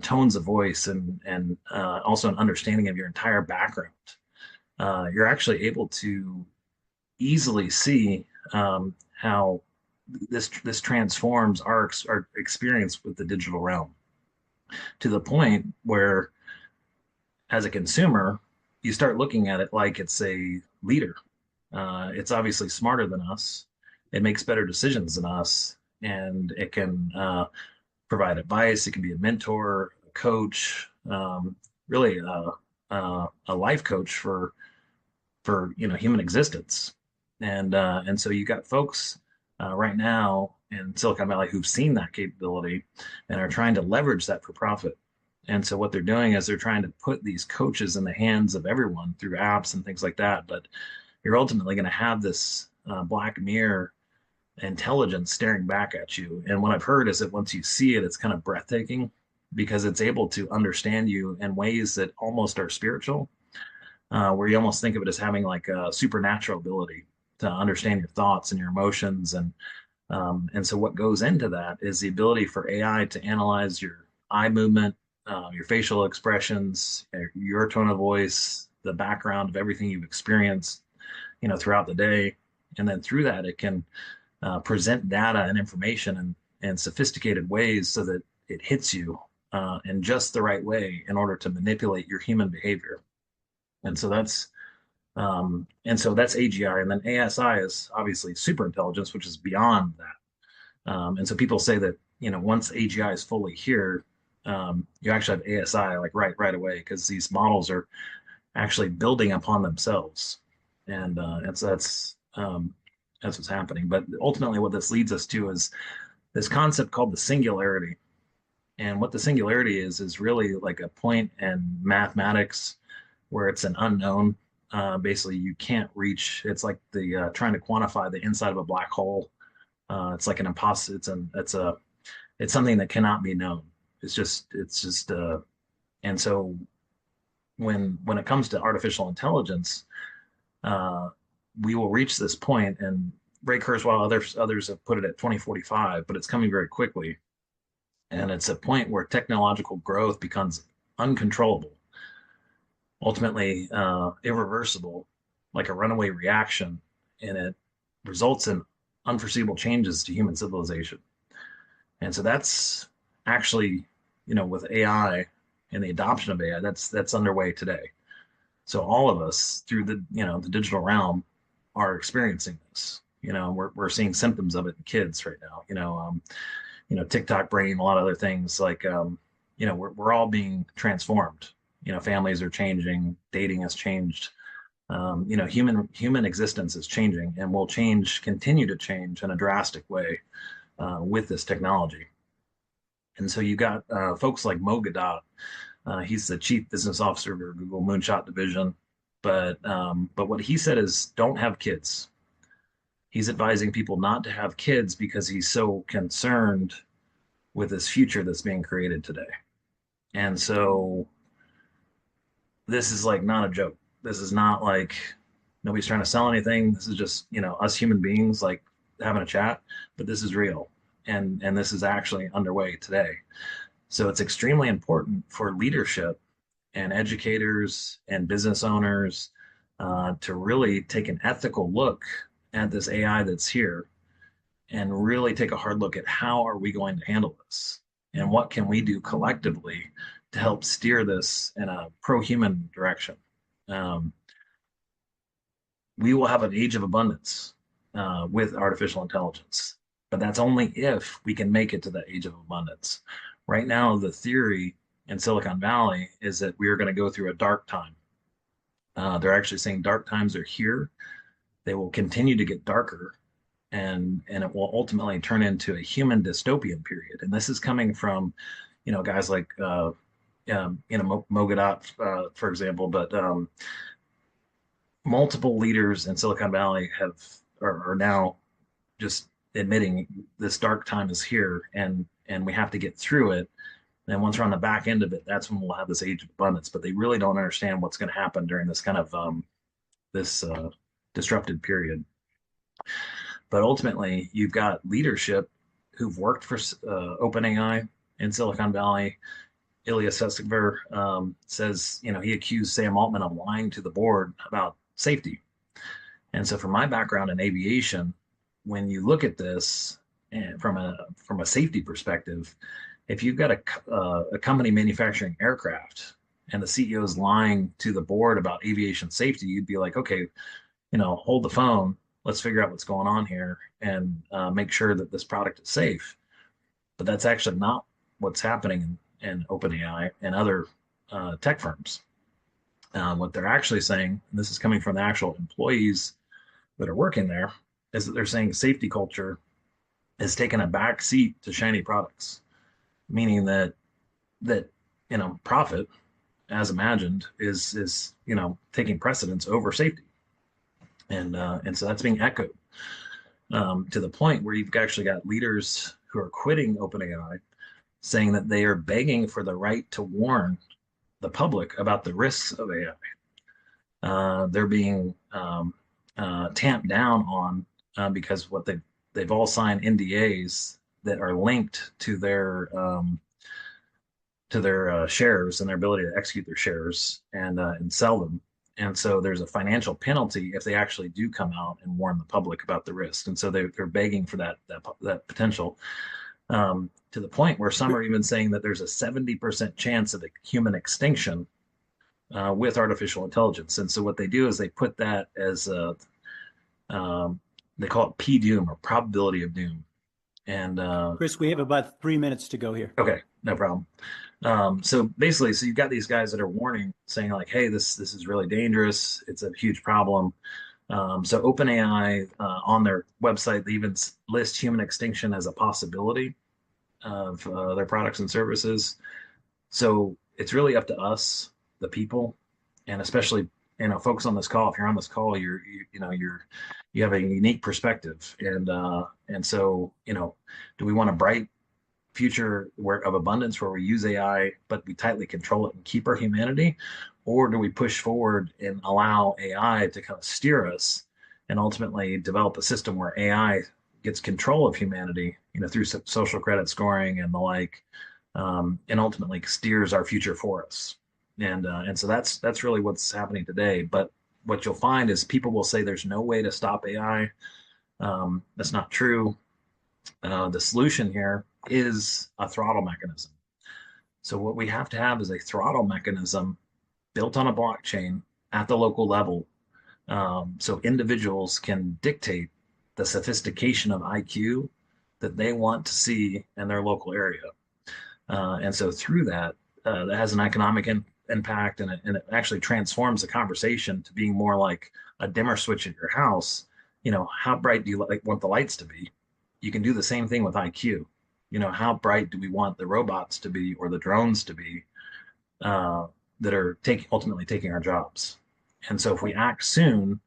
[SPEAKER 5] tones of voice and also an understanding of your entire background. You're actually able to easily see how this transforms our experience with the digital realm to the point where, as a consumer, you start looking at it like it's a leader. It's obviously smarter than us. It makes better decisions than us, and it can provide advice. It can be a mentor, a coach, really a life coach for human existence. And so you got folks right now in Silicon Valley who've seen that capability and are trying to leverage that for profit. And so what they're doing is they're trying to put these coaches in the hands of everyone through apps and things like that. But you're ultimately going to have this black mirror intelligence staring back at you. And what I've heard is that once you see it, it's kind of breathtaking because it's able to understand you in ways that almost are spiritual, where you almost think of it as having like a supernatural ability to understand your thoughts and your emotions. And so what goes into that is the ability for AI to analyze your eye movement, your facial expressions, your tone of voice, the background of everything you've experienced, throughout the day. And then through that, it can present data and information in sophisticated ways so that it hits you in just the right way in order to manipulate your human behavior. And so that's AGI, and then ASI is obviously super intelligence, which is beyond that. And so people say that once AGI is fully here, you actually have ASI like right away because these models are actually building upon themselves, and so that's what's happening. But ultimately, what this leads us to is this concept called the singularity. And what the singularity is really like a point in mathematics where it's an unknown. Basically, you can't reach. It's like the trying to quantify the inside of a black hole. It's like an impossible. It's something that cannot be known. It's just. And so when it comes to artificial intelligence, we will reach this point, and Ray Kurzweil, others have put it at 2045, but it's coming very quickly, and it's a point where technological growth becomes uncontrollable, ultimately irreversible, like a runaway reaction, and it results in unforeseeable changes to human civilization. And so that's actually, with AI and the adoption of AI, that's underway today. So all of us through the digital realm are experiencing this. We're seeing symptoms of it in kids right now. TikTok brain, a lot of other things like, we're all being transformed. Families are changing, dating has changed. Human existence is changing and will continue to change in a drastic way with this technology. And so you got folks like Mo Gadot. He's the chief business officer of Google Moonshot division. But what he said is don't have kids. He's advising people not to have kids because he's so concerned with this future that's being created today. And so this is like not a joke. This is not like nobody's trying to sell anything. This is just, us human beings like having a chat, but this is real. And this is actually underway today. So it's extremely important for leadership and educators and business owners to really take an ethical look at this AI that's here and really take a hard look at how are we going to handle this and what can we do collectively to help steer this in a pro-human direction. We will have an age of abundance with artificial intelligence, but that's only if we can make it to that age of abundance. Right now, the theory in Silicon Valley is that we are going to go through a dark time. They're actually saying dark times are here. They will continue to get darker, and it will ultimately turn into a human dystopian period. And this is coming from, guys like, Mo Gadot, for example, but multiple leaders in Silicon Valley are now just admitting this dark time is here, and we have to get through it. And once we're on the back end of it, that's when we'll have this age of abundance. But they really don't understand what's going to happen during this kind of disrupted period. But ultimately, you've got leadership who've worked for OpenAI in Silicon Valley. Ilya Sutskever says, he accused Sam Altman of lying to the board about safety. And so, from my background in aviation, when you look at this from a safety perspective, if you've got a company manufacturing aircraft and the CEO is lying to the board about aviation safety, you'd be like, okay, hold the phone. Let's figure out what's going on here and make sure that this product is safe. But that's actually not what's happening in OpenAI and other tech firms. What they're actually saying, and this is coming from the actual employees that are working there, is that they're saying safety culture has taken a back seat to shiny products, meaning that profit, as imagined, is taking precedence over safety, and so that's being echoed to the point where you've actually got leaders who are quitting OpenAI, saying that they are begging for the right to warn the public about the risks of AI. They're being tamped down on because what they've all signed NDAs that are linked to their shares and their ability to execute their shares and sell them. And so there's a financial penalty if they actually do come out and warn the public about the risk. And so they're begging for that potential, to the point where some are even saying that there's a 70% chance of a human extinction with artificial intelligence. And so what they do is they put that as they call it P-doom, or probability of doom. And
[SPEAKER 1] Chris, we have about 3 minutes to go here.
[SPEAKER 5] Okay, no problem. So basically, you've got these guys that are warning, saying like, hey, this is really dangerous. It's a huge problem. So OpenAI, on their website, they even list human extinction as a possibility of their products and services. So it's really up to us, the people, and especially folks on this call. If you're on this call, you have a unique perspective, and so do we want a bright future of abundance where we use AI but we tightly control it and keep our humanity, or do we push forward and allow AI to kind of steer us and ultimately develop a system where AI gets control of humanity, through social credit scoring and the like, and ultimately steers our future for us? And so that's really what's happening today. But what you'll find is people will say there's no way to stop AI. That's not true. The solution here is a throttle mechanism. So what we have to have is a throttle mechanism built on a blockchain at the local level, so individuals can dictate the sophistication of IQ that they want to see in their local area. And so through that, that has an economic impact, and it actually transforms the conversation to being more like a dimmer switch at your house. How bright do you want the lights to be? You can do the same thing with IQ. How bright do we want the robots to be, or the drones to be, that are ultimately taking our jobs? And so if we act soon,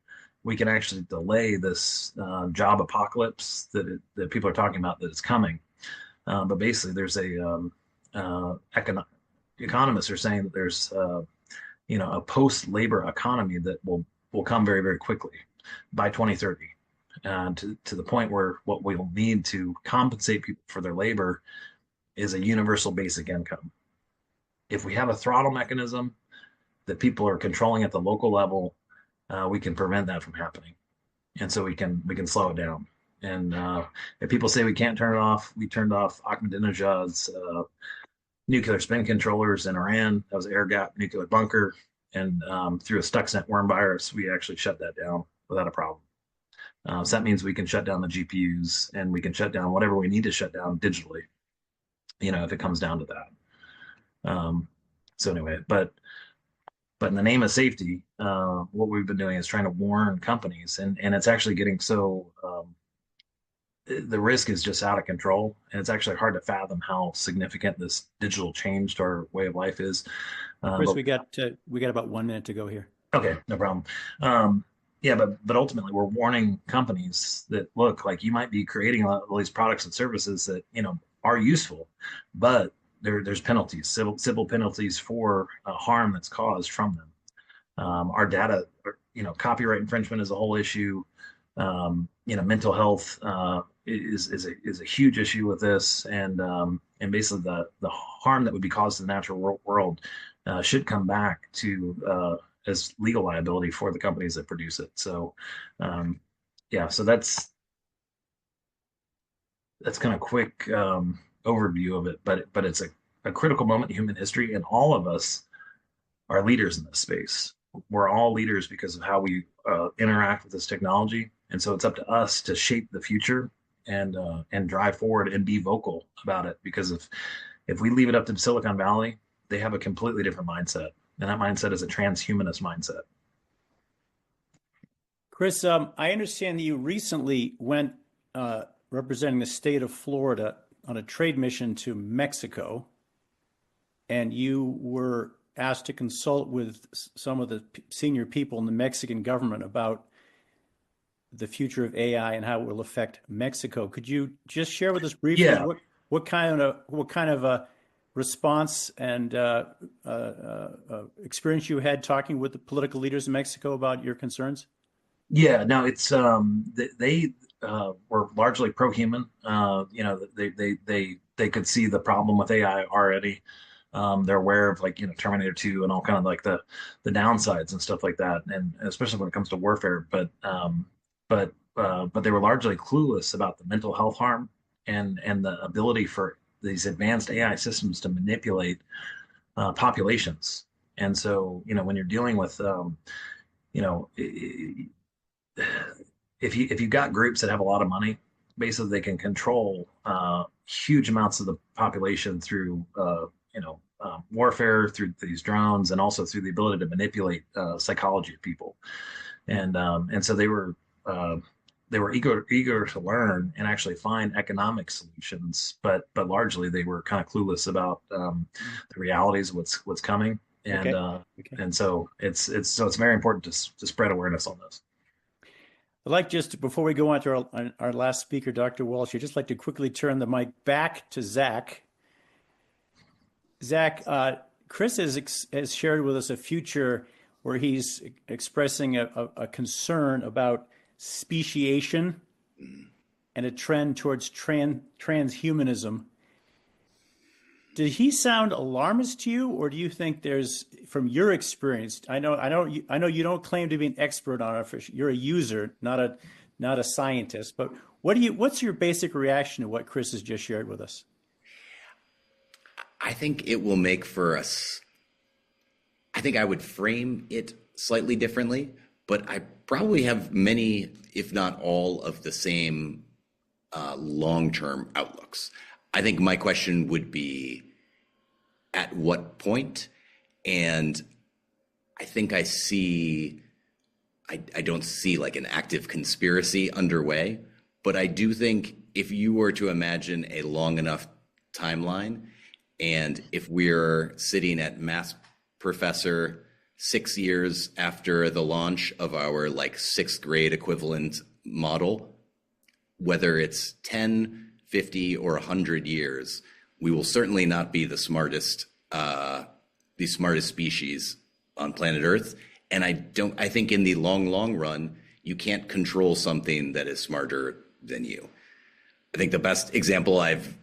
[SPEAKER 5] we can actually delay this job apocalypse that people are talking about that is coming. But basically, there's economists are saying that there's a post-labor economy that will come very, very quickly by 2030. To the point where what we'll need to compensate people for their labor is a universal basic income. If we have a throttle mechanism that people are controlling at the local level, we can prevent that from happening, and so we can slow it down. And if people say we can't turn it off, we turned off Ahmadinejad's nuclear spin controllers in Iran. That was air gap nuclear bunker, and through a Stuxnet worm virus, we actually shut that down without a problem. So that means we can shut down the GPUs, and we can shut down whatever we need to shut down digitally, if it comes down to that. So anyway, but in the name of safety, what we've been doing is trying to warn companies, and it's actually getting so the risk is just out of control, and it's actually hard to fathom how significant this digital change to our way of life is.
[SPEAKER 1] Chris, we got about 1 minute to go here.
[SPEAKER 5] Okay, no problem. Yeah, but ultimately, we're warning companies that, look, like, you might be creating all these products and services that are useful, but there's penalties, civil penalties for harm that's caused from them. Our data, copyright infringement is a whole issue. Mental health is a huge issue with this, and basically the harm that would be caused to the natural world should come back to as legal liability for the companies that produce it. So, so that's kind of quick overview of it, but it's a critical moment in human history, and all of us are leaders in this space. We're all leaders because of how we interact with this technology, and so it's up to us to shape the future and drive forward and be vocal about it. Because if we leave it up to Silicon Valley, they have a completely different mindset, and that mindset is a transhumanist mindset.
[SPEAKER 1] Chris, I understand that you recently went representing the state of Florida on a trade mission to Mexico, and you were asked to consult with some of the senior people in the Mexican government about the future of AI and how it will affect Mexico. Could you just share with us briefly what kind of a response and experience you had talking with the political leaders in Mexico about your concerns?
[SPEAKER 5] Yeah, no, it's they were largely pro-human. They could see the problem with AI already. They're aware of Terminator 2 and all kind of like the downsides and stuff like that, and especially when it comes to warfare. But they were largely clueless about the mental health harm and the ability for these advanced AI systems to manipulate populations. And so, when you're dealing with if you've got groups that have a lot of money, basically they can control huge amounts of the population through warfare, through these drones, and also through the ability to manipulate psychology of people. And so they were eager to learn and actually find economic solutions, but largely they were kind of clueless about the realities of what's coming. And and so it's very important to spread awareness on this.
[SPEAKER 1] I'd like, just before we go on to our last speaker, Dr. Walsh, I'd just like to quickly turn the mic back to Zach. Zach, Chris has shared with us a future where he's expressing a concern about speciation and a trend towards transhumanism. Did he sound alarmist to you, or do you think there's, from your experience, I know you don't claim to be an expert on it. You're a user, not a scientist. But what's your basic reaction to what Chris has just shared with us?
[SPEAKER 3] I think it will make for us. I think I would frame it slightly differently, but I probably have many, if not all, of the same long-term outlooks. I think my question would be, at what point? And I think I don't see like an active conspiracy underway, but I do think if you were to imagine a long enough timeline, and if we're sitting at Mass Professor 6 years after the launch of our sixth grade equivalent model, whether it's 10, 50, or 100 years, we will certainly not be the smartest species on planet Earth. And I think in the long run, you can't control something that is smarter than you. I think the best example I've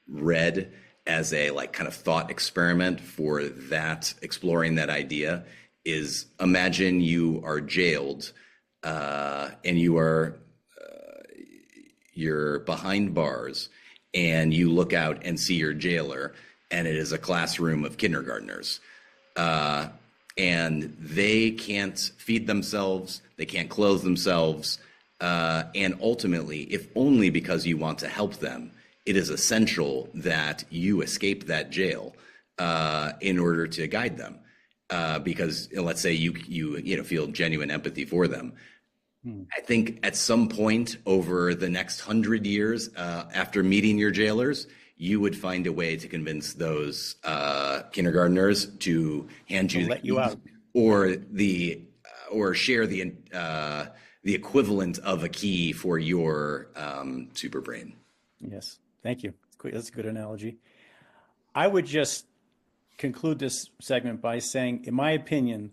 [SPEAKER 3] read as a kind of thought experiment for that, exploring that idea, is imagine you are jailed and you're behind bars, and you look out and see your jailer, and it is a classroom of kindergartners. And they can't feed themselves, they can't clothe themselves, and ultimately, if only because you want to help them, it is essential that you escape that jail in order to guide them. Because let's say you feel genuine empathy for them. I think at some point over the next 100 years, after meeting your jailers, you would find a way to convince those kindergartners to hand you,
[SPEAKER 1] let you out,
[SPEAKER 3] or share the equivalent of a key for your super brain.
[SPEAKER 1] Yes, thank you. That's a good analogy. I would just conclude this segment by saying, in my opinion,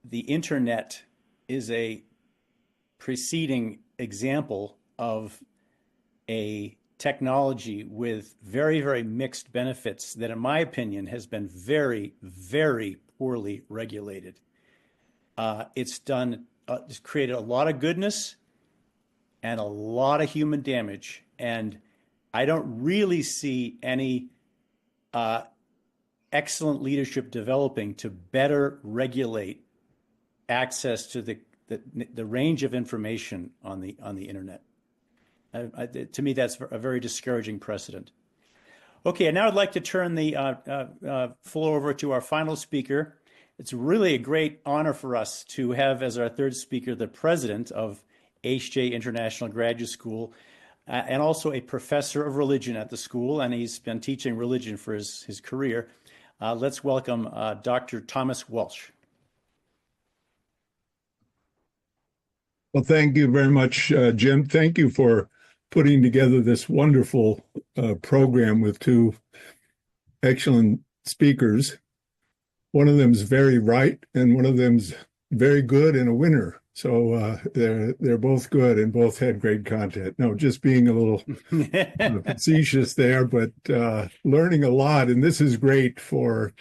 [SPEAKER 1] the internet is a preceding example of a technology with very, very mixed benefits that, in my opinion, has been very, very poorly regulated. It's created a lot of goodness and a lot of human damage. And I don't really see any excellent leadership developing to better regulate access to the range of information on the internet. To me, that's a very discouraging precedent. Okay, and now I'd like to turn the floor over to our final speaker. It's really a great honor for us to have as our third speaker the president of HJI International Graduate School, and also a professor of religion at the school, and he's been teaching religion for his career. Let's welcome Dr. Thomas Walsh.
[SPEAKER 6] Well, thank you very much, Jim. Thank you for putting together this wonderful program with two excellent speakers. One of them's very right, and one of them's very good and a winner. So they're both good and both had great content. No, just being a little facetious there, but learning a lot. And this is great for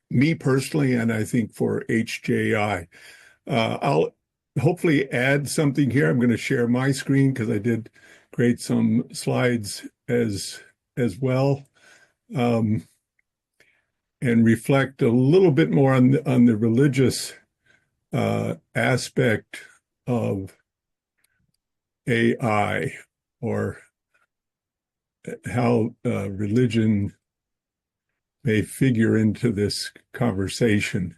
[SPEAKER 6] me personally, and I think for HJI. I'll hopefully add something here. I'm going to share my screen because I did create some slides as well, and reflect a little bit more on the religious aspect of AI, or how religion may figure into this conversation.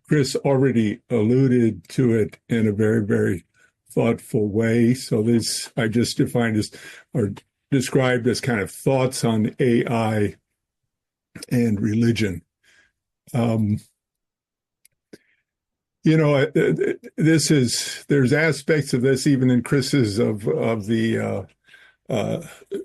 [SPEAKER 6] Chris already alluded to it in a very, very thoughtful way. So this I just defined as, or described as, kind of thoughts on AI and religion. There's aspects of this even in Chris's of the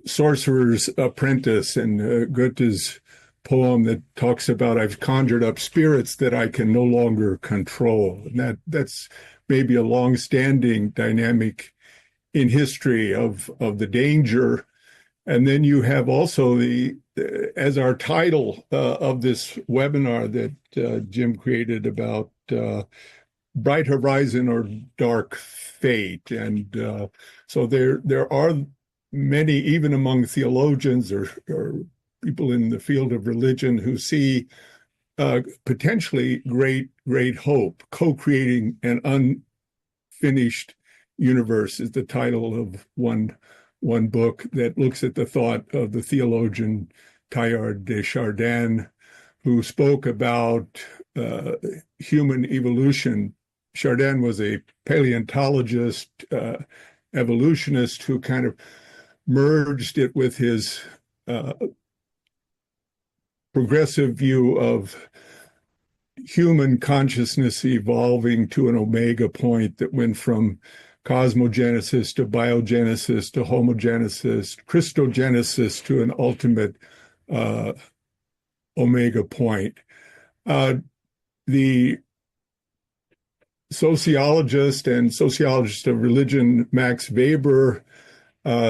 [SPEAKER 6] Sorcerer's Apprentice and Goethe's poem that talks about, I've conjured up spirits that I can no longer control. And that's maybe a long-standing dynamic in history of the danger. And then you have also as our title of this webinar that Jim created about bright horizon or dark fate. And so there are many, even among theologians or people in the field of religion, who see potentially great hope. Co-creating an unfinished universe is the title of one book that looks at the thought of the theologian Teilhard de Chardin, who spoke about human evolution. Chardin was a paleontologist, evolutionist, who kind of merged it with his progressive view of human consciousness evolving to an omega point that went from cosmogenesis to biogenesis to homogenesis, Christogenesis to an ultimate omega point. The sociologist of religion, Max Weber,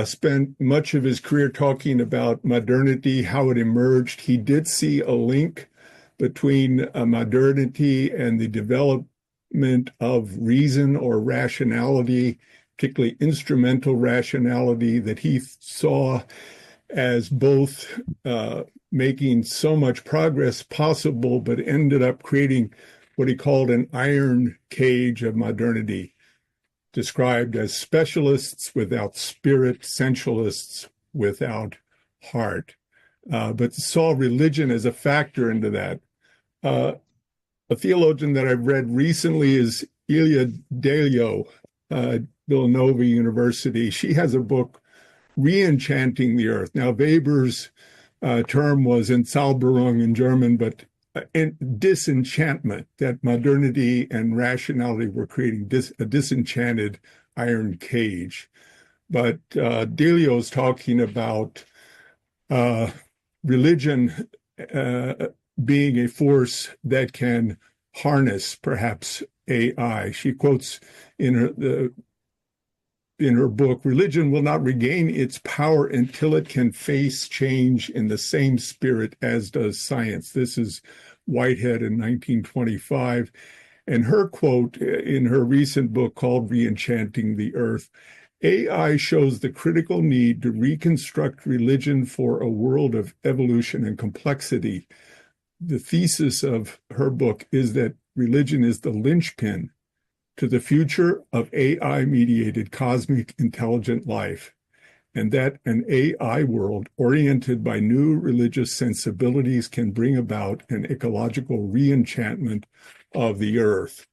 [SPEAKER 6] spent much of his career talking about modernity, how it emerged. He did see a link between modernity and the development of reason or rationality, particularly instrumental rationality, that he saw as both making so much progress possible, but ended up creating what he called an iron cage of modernity, described as specialists without spirit, sensualists without heart, but saw religion as a factor into that. A theologian that I've read recently is Ilia Delio, Villanova University. She has a book, Re-enchanting the Earth. Now, Weber's term was Entzauberung in German, but disenchantment, that modernity and rationality were creating a disenchanted iron cage. But Delio's talking about religion being a force that can harness, perhaps, AI. She quotes in her book, "Religion will not regain its power until it can face change in the same spirit as does science." This is Whitehead in 1925. And her quote in her recent book called Re-Enchanting the Earth: "AI shows the critical need to reconstruct religion for a world of evolution and complexity." The thesis of her book is that religion is the linchpin to the future of AI-mediated cosmic intelligent life, and that an AI world oriented by new religious sensibilities can bring about an ecological re-enchantment of the earth.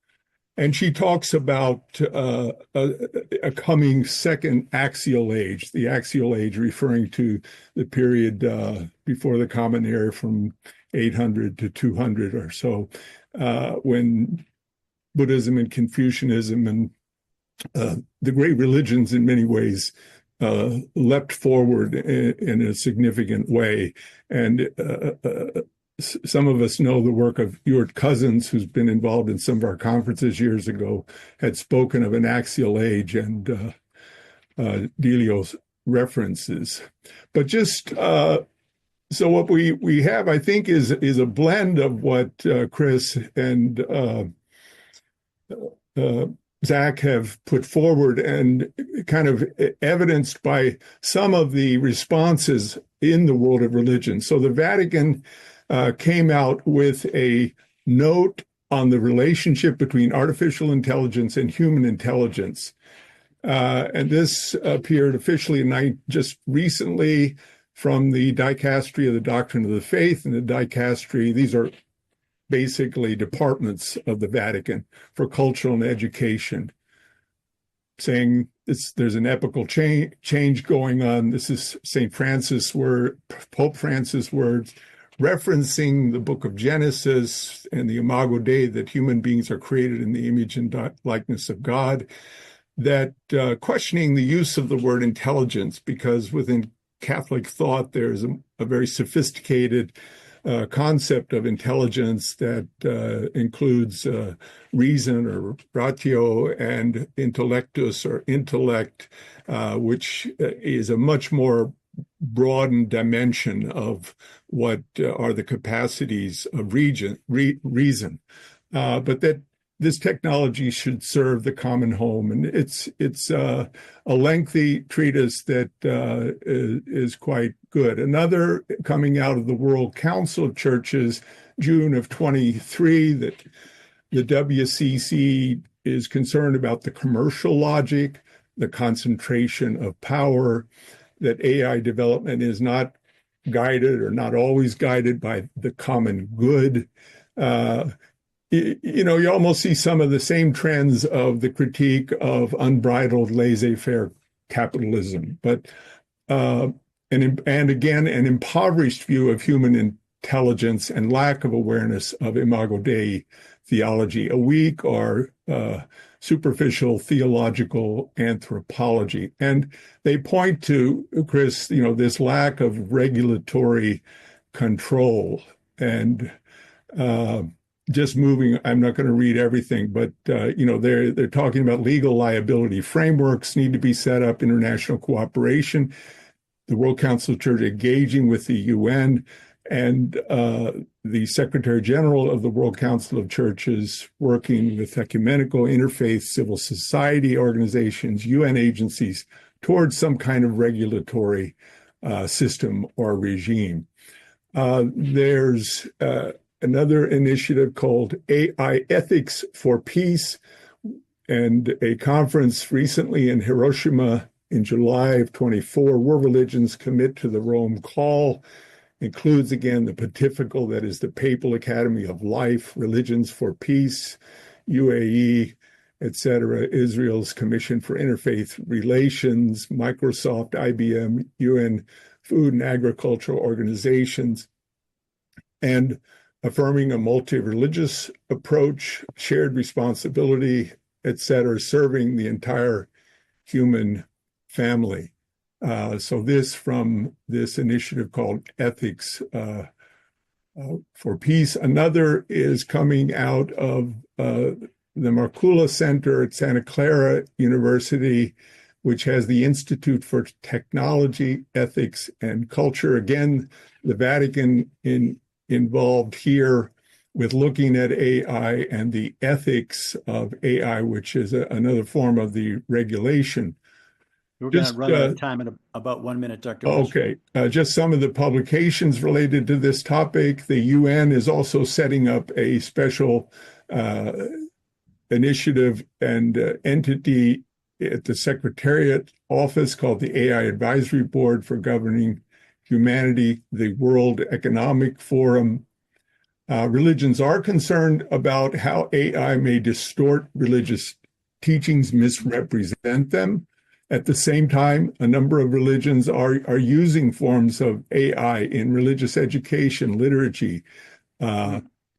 [SPEAKER 6] And she talks about a coming second axial age, the axial age referring to the period before the Common Era from 800 to 200 or so, when Buddhism and Confucianism and the great religions in many ways leapt forward in a significant way. And some of us know the work of Ewart Cousins, who's been involved in some of our conferences years ago, had spoken of an axial age, and Delio's references. But just so what we have, I think, is a blend of what Chris and Zach have put forward, and kind of evidenced by some of the responses in the world of religion. So the Vatican came out with a note on the relationship between artificial intelligence and human intelligence. And this appeared officially just recently from the Dicastery of the Doctrine of the Faith, and the Dicastery, these are basically departments of the Vatican for cultural and education, saying there's an epochal change going on. This is Pope Francis' words, referencing the book of Genesis and the Imago Dei, that human beings are created in the image and likeness of God, that questioning the use of the word intelligence, because within Catholic thought there's a very sophisticated concept of intelligence that includes reason or ratio and intellectus or intellect, which is a much more broadened dimension of what are the capacities of reason. But that this technology should serve the common home. And it's a lengthy treatise that is quite good. Another coming out of the World Council of Churches, June of 23, that the WCC is concerned about the commercial logic, the concentration of power, that AI development is not guided or not always guided by the common good. You almost see some of the same trends of the critique of unbridled laissez-faire capitalism, but and again, an impoverished view of human intelligence and lack of awareness of Imago Dei theology, a weak or superficial theological anthropology. And they point to, Chris, this lack of regulatory control and just moving. I'm not going to read everything, but they're talking about legal liability frameworks need to be set up, international cooperation, the World Council of Church engaging with the UN, and the Secretary General of the World Council of Churches working with ecumenical, interfaith, civil society organizations, UN agencies towards some kind of regulatory system or regime. There's another initiative called AI Ethics for Peace, and a conference recently in Hiroshima in July of 24, World Religions Commit to the Rome Call, includes again the pontifical, that is the Papal Academy of Life, Religions for Peace, UAE, etc., Israel's Commission for Interfaith Relations, Microsoft, IBM, UN Food and Agricultural Organizations, and affirming a multi-religious approach, shared responsibility, etc., serving the entire human family. So this from this initiative called Ethics for peace. Another is coming out of the Markula Center at Santa Clara University, which has the Institute for Technology, Ethics, and Culture. Again, the Vatican involved here with looking at AI and the ethics of AI, which is another form of the regulation.
[SPEAKER 1] We're going to run out of time in about 1 minute, Dr. Walsh.
[SPEAKER 6] Okay, just some of the publications related to this topic. The UN is also setting up a special initiative and entity at the Secretariat office called the AI Advisory Board for Governing Humanity, the World Economic Forum. Religions are concerned about how AI may distort religious teachings, misrepresent them. At the same time, a number of religions are using forms of AI in religious education, liturgy,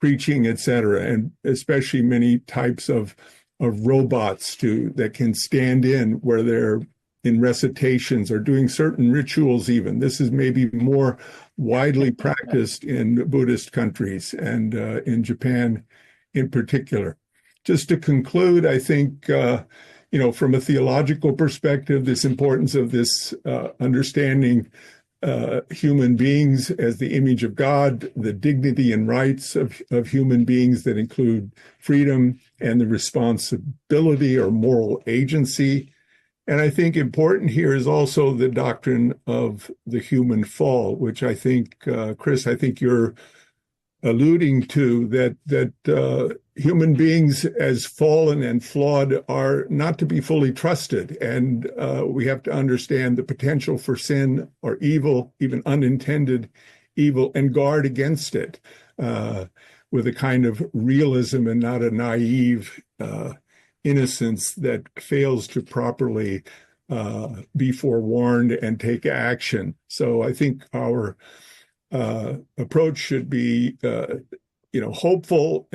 [SPEAKER 6] preaching, etc., and especially many types of robots that can stand in where they're in recitations or doing certain rituals even. This is maybe more widely practiced in Buddhist countries and in Japan in particular. Just to conclude, I think, from a theological perspective, this importance of this understanding human beings as the image of God, the dignity and rights of human beings that include freedom and the responsibility or moral agency. And I think important here is also the doctrine of the human fall, which I think, Chris, I think you're alluding to, that human beings as fallen and flawed are not to be fully trusted. And we have to understand the potential for sin or evil, even unintended evil, and guard against it with a kind of realism and not a naive innocence that fails to properly be forewarned and take action. So I think our approach should be, hopeful,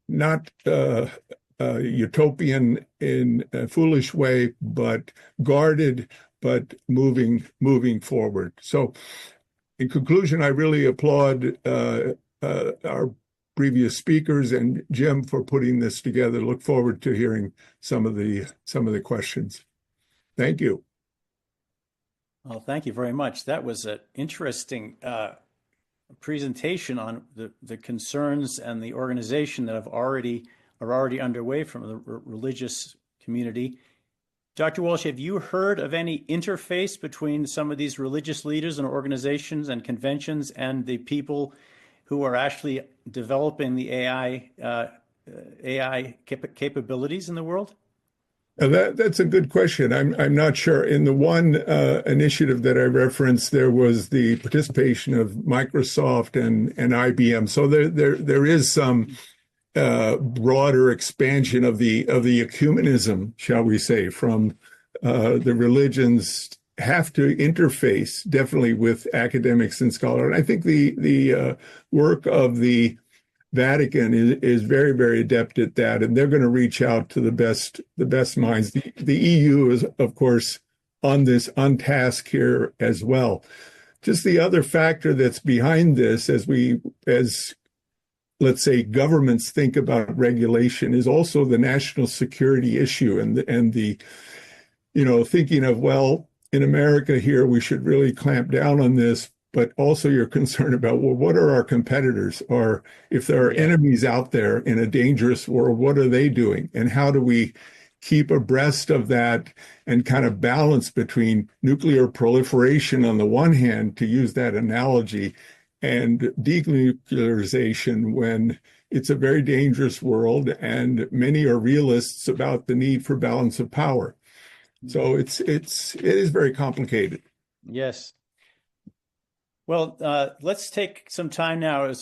[SPEAKER 6] not utopian in a foolish way, but guarded, but moving forward. So, in conclusion, I really applaud our previous speakers and Jim for putting this together. Look forward to hearing some of the questions. Thank you.
[SPEAKER 1] Well, thank you very much. That was an interesting presentation on the concerns and the organization that are already underway from the religious community. Dr. Walsh, have you heard of any interface between some of these religious leaders and organizations and conventions and the people who are actually developing the AI capabilities in the world?
[SPEAKER 6] That's a good question. I'm not sure. In the one initiative that I referenced, there was the participation of Microsoft and IBM. So there is some broader expansion of the ecumenism, shall we say, from the religions have to interface definitely with academics and scholars. And I think the work of the Vatican is very, very adept at that, and they're going to reach out to the best minds. The EU is, of course, on task here as well. Just the other factor that's behind this, as let's say governments think about regulation, is also the national security issue and the thinking of, well, in America here we should really clamp down on this. But also you're concerned about, well, what are our competitors? Or if there are enemies out there in a dangerous world, what are they doing? And how do we keep abreast of that and kind of balance between nuclear proliferation on the one hand, to use that analogy, and denuclearization when it's a very dangerous world and many are realists about the need for balance of power. So it is very complicated.
[SPEAKER 1] Yes. Well, let's take some time now,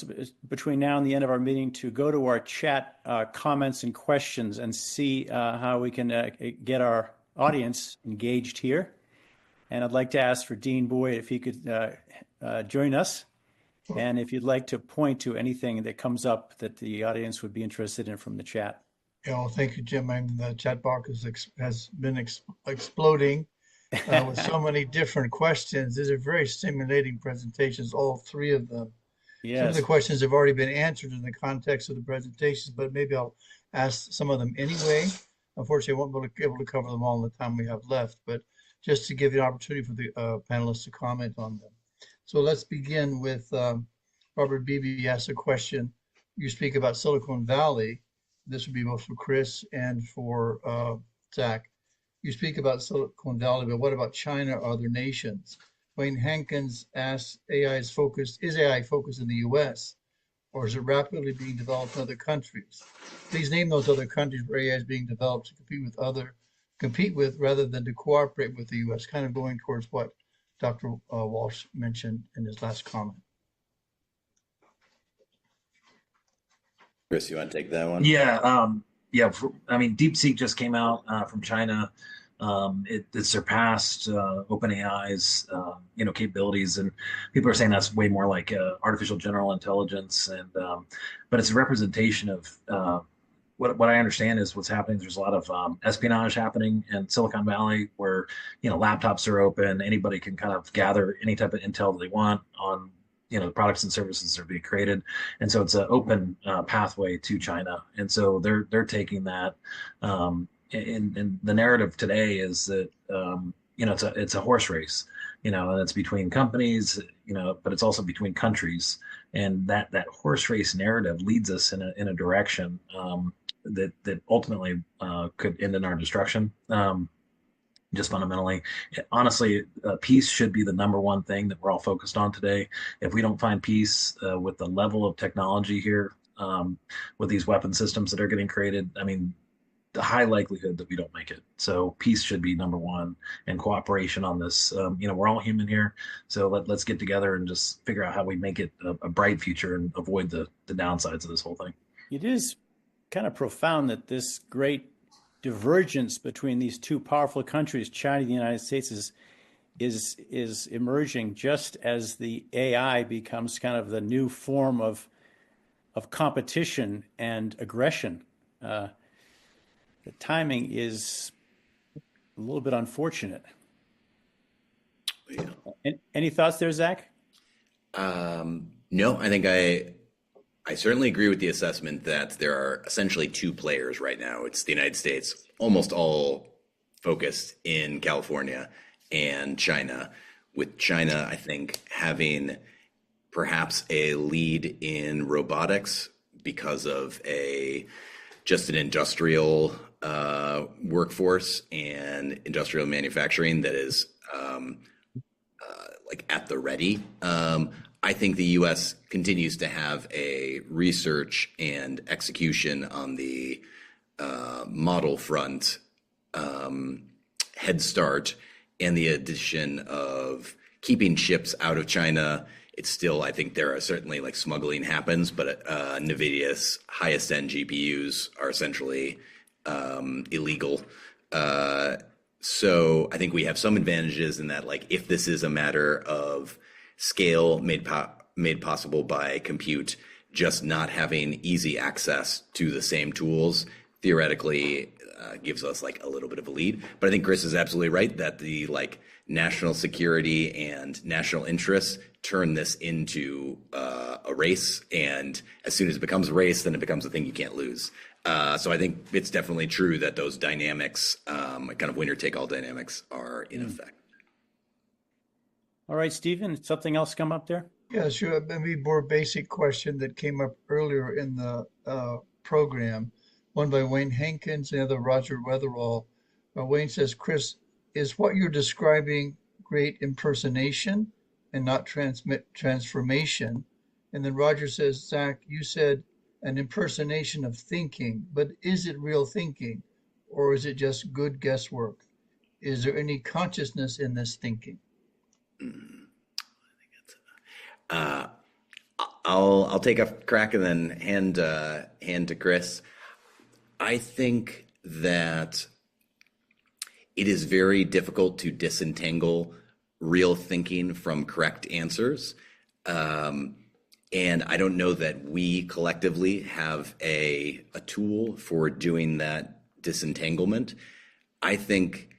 [SPEAKER 1] between now and the end of our meeting, to go to our chat comments and questions and see how we can get our audience engaged here. And I'd like to ask for Dean Boyd if he could join us, and if you'd like to point to anything that comes up that the audience would be interested in from the chat.
[SPEAKER 2] Yeah, well, thank you, Jim. The chat box has been exploding. With so many different questions. These are very stimulating presentations, all three of them. Some of the
[SPEAKER 1] Yes.
[SPEAKER 2] questions have already been answered in the context of the presentations, but maybe I'll ask some of them anyway. Unfortunately, I won't be able to cover them all in the time we have left, but just to give the opportunity for the panelists to comment on them. So let's begin with Robert Beebe asked a question. You speak about Silicon Valley. This would be both for Chris and for Zach. You speak about Silicon Valley, but what about China or other nations? Wayne Hankins asks, is AI focused in the US, or is it rapidly being developed in other countries? Please name those other countries where AI is being developed to compete with rather than to cooperate with the US, kind of going towards what Dr. Walsh mentioned in his last comment.
[SPEAKER 3] Chris, you want to take that one?
[SPEAKER 5] Yeah, I mean, DeepSeek just came out from China. It surpassed OpenAI's capabilities, and people are saying that's way more like artificial general intelligence. And but it's a representation of what I understand is what's happening. There's a lot of espionage happening in Silicon Valley, where laptops are open, anybody can kind of gather any type of intel that they want on the products and services that are being created, and so it's an open pathway to China, and so they're taking that. And the narrative today is that it's a horse race, and it's between companies, but it's also between countries, and that horse race narrative leads us in a direction that ultimately could end in our destruction. Just fundamentally, honestly, peace should be the number one thing that we're all focused on today. If we don't find peace with the level of technology here, with these weapon systems that are getting created, I mean, the high likelihood that we don't make it. So peace should be number one, and cooperation on this. We're all human here, so let's get together and just figure out how we make it a bright future and avoid the downsides of this whole thing.
[SPEAKER 1] It is kind of profound that this great divergence between these two powerful countries, China and the United States, is emerging just as the AI becomes kind of the new form of competition and aggression. The timing is a little bit unfortunate.
[SPEAKER 3] Yeah.
[SPEAKER 1] Any thoughts there, Zach?
[SPEAKER 3] No, I think I certainly agree with the assessment that there are essentially two players right now. It's the United States, almost all focused in California, and China. With China, I think, having perhaps a lead in robotics because of just an industrial workforce and industrial manufacturing that is like at the ready. I think the U.S. continues to have a research and execution on the model front head start, and the addition of keeping chips out of China. It's still, I think there are certainly like smuggling happens, but NVIDIA's highest end GPUs are essentially illegal. So I think we have some advantages in that, like, if this is a matter of scale made possible by compute, just not having easy access to the same tools theoretically gives us like a little bit of a lead. But I think Chris is absolutely right that the like national security and national interests turn this into a race, and as soon as it becomes a race, then it becomes a thing you can't lose. So I think it's definitely true that those dynamics, kind of winner-take-all dynamics, are in effect.
[SPEAKER 1] All right, Stephen, something else come up there?
[SPEAKER 2] Yeah, sure. Maybe a more basic question that came up earlier in the program, one by Wayne Hankins, the other Roger Weatherall. Wayne says, Chris, is what you're describing great impersonation and not transformation? And then Roger says, Zach, you said an impersonation of thinking, but is it real thinking, or is it just good guesswork? Is there any consciousness in this thinking?
[SPEAKER 3] I'll take a crack and then hand to Chris. I think that it is very difficult to disentangle real thinking from correct answers. And I don't know that we collectively have a tool for doing that disentanglement. I think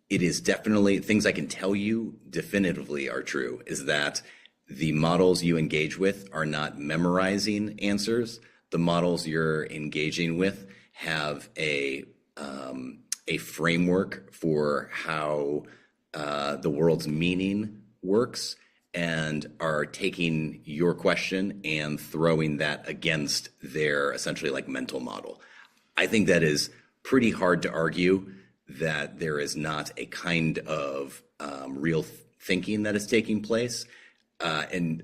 [SPEAKER 3] it is definitely things I can tell you definitively are true, is that the models you engage with are not memorizing answers. The models you're engaging with have a framework for how the world's meaning works, and are taking your question and throwing that against their essentially like mental model. I think that is pretty hard to argue that there is not a kind of real thinking that is taking place. And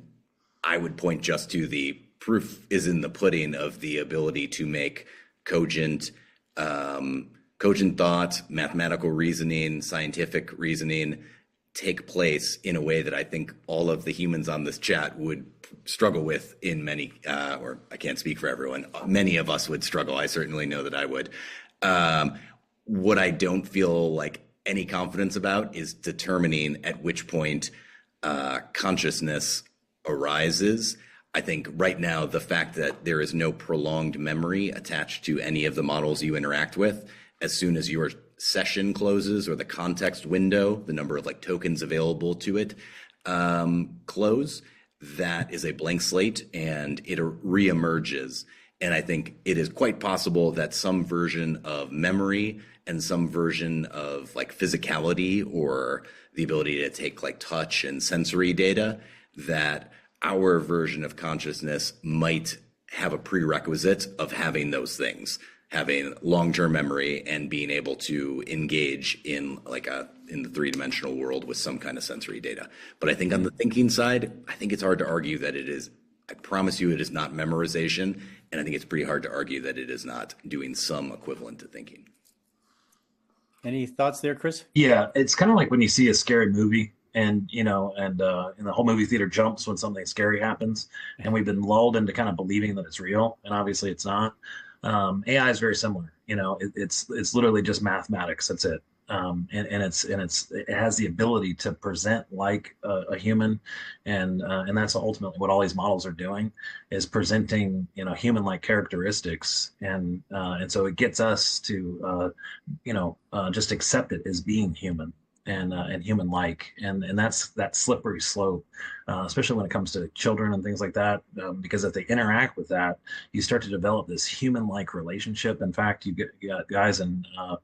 [SPEAKER 3] I would point just to the proof is in the pudding of the ability to make cogent thought, mathematical reasoning, scientific reasoning take place in a way that I think all of the humans on this chat would struggle with in many, or I can't speak for everyone, many of us would struggle. I certainly know that I would. What I don't feel like any confidence about is determining at which point consciousness arises. I think right now, the fact that there is no prolonged memory attached to any of the models you interact with, as soon as your session closes or the context window, the number of like tokens available to it close, that is a blank slate and it reemerges. And I think it is quite possible that some version of memory and some version of like physicality or the ability to take like touch and sensory data, that our version of consciousness might have a prerequisite of having those things, having long-term memory and being able to engage in like in the three-dimensional world with some kind of sensory data. But I think on the thinking side, I think it's hard to argue that it is, I promise you it is not memorization. And I think it's pretty hard to argue that it is not doing some equivalent to thinking.
[SPEAKER 1] Any thoughts there, Chris?
[SPEAKER 5] Yeah, it's kind of like when you see a scary movie and, you know, and the whole movie theater jumps when something scary happens, and we've been lulled into kind of believing that it's real, and obviously it's not. AI is very similar. You know, it's literally just mathematics. That's it. And it has the ability to present like a human, and that's ultimately what all these models are doing, is presenting, you know, human-like characteristics, and so it gets us to just accept it as being human and human-like, and that's that slippery slope, especially when it comes to children and things like that, because if they interact with that, you start to develop this human-like relationship. In fact, you got guys that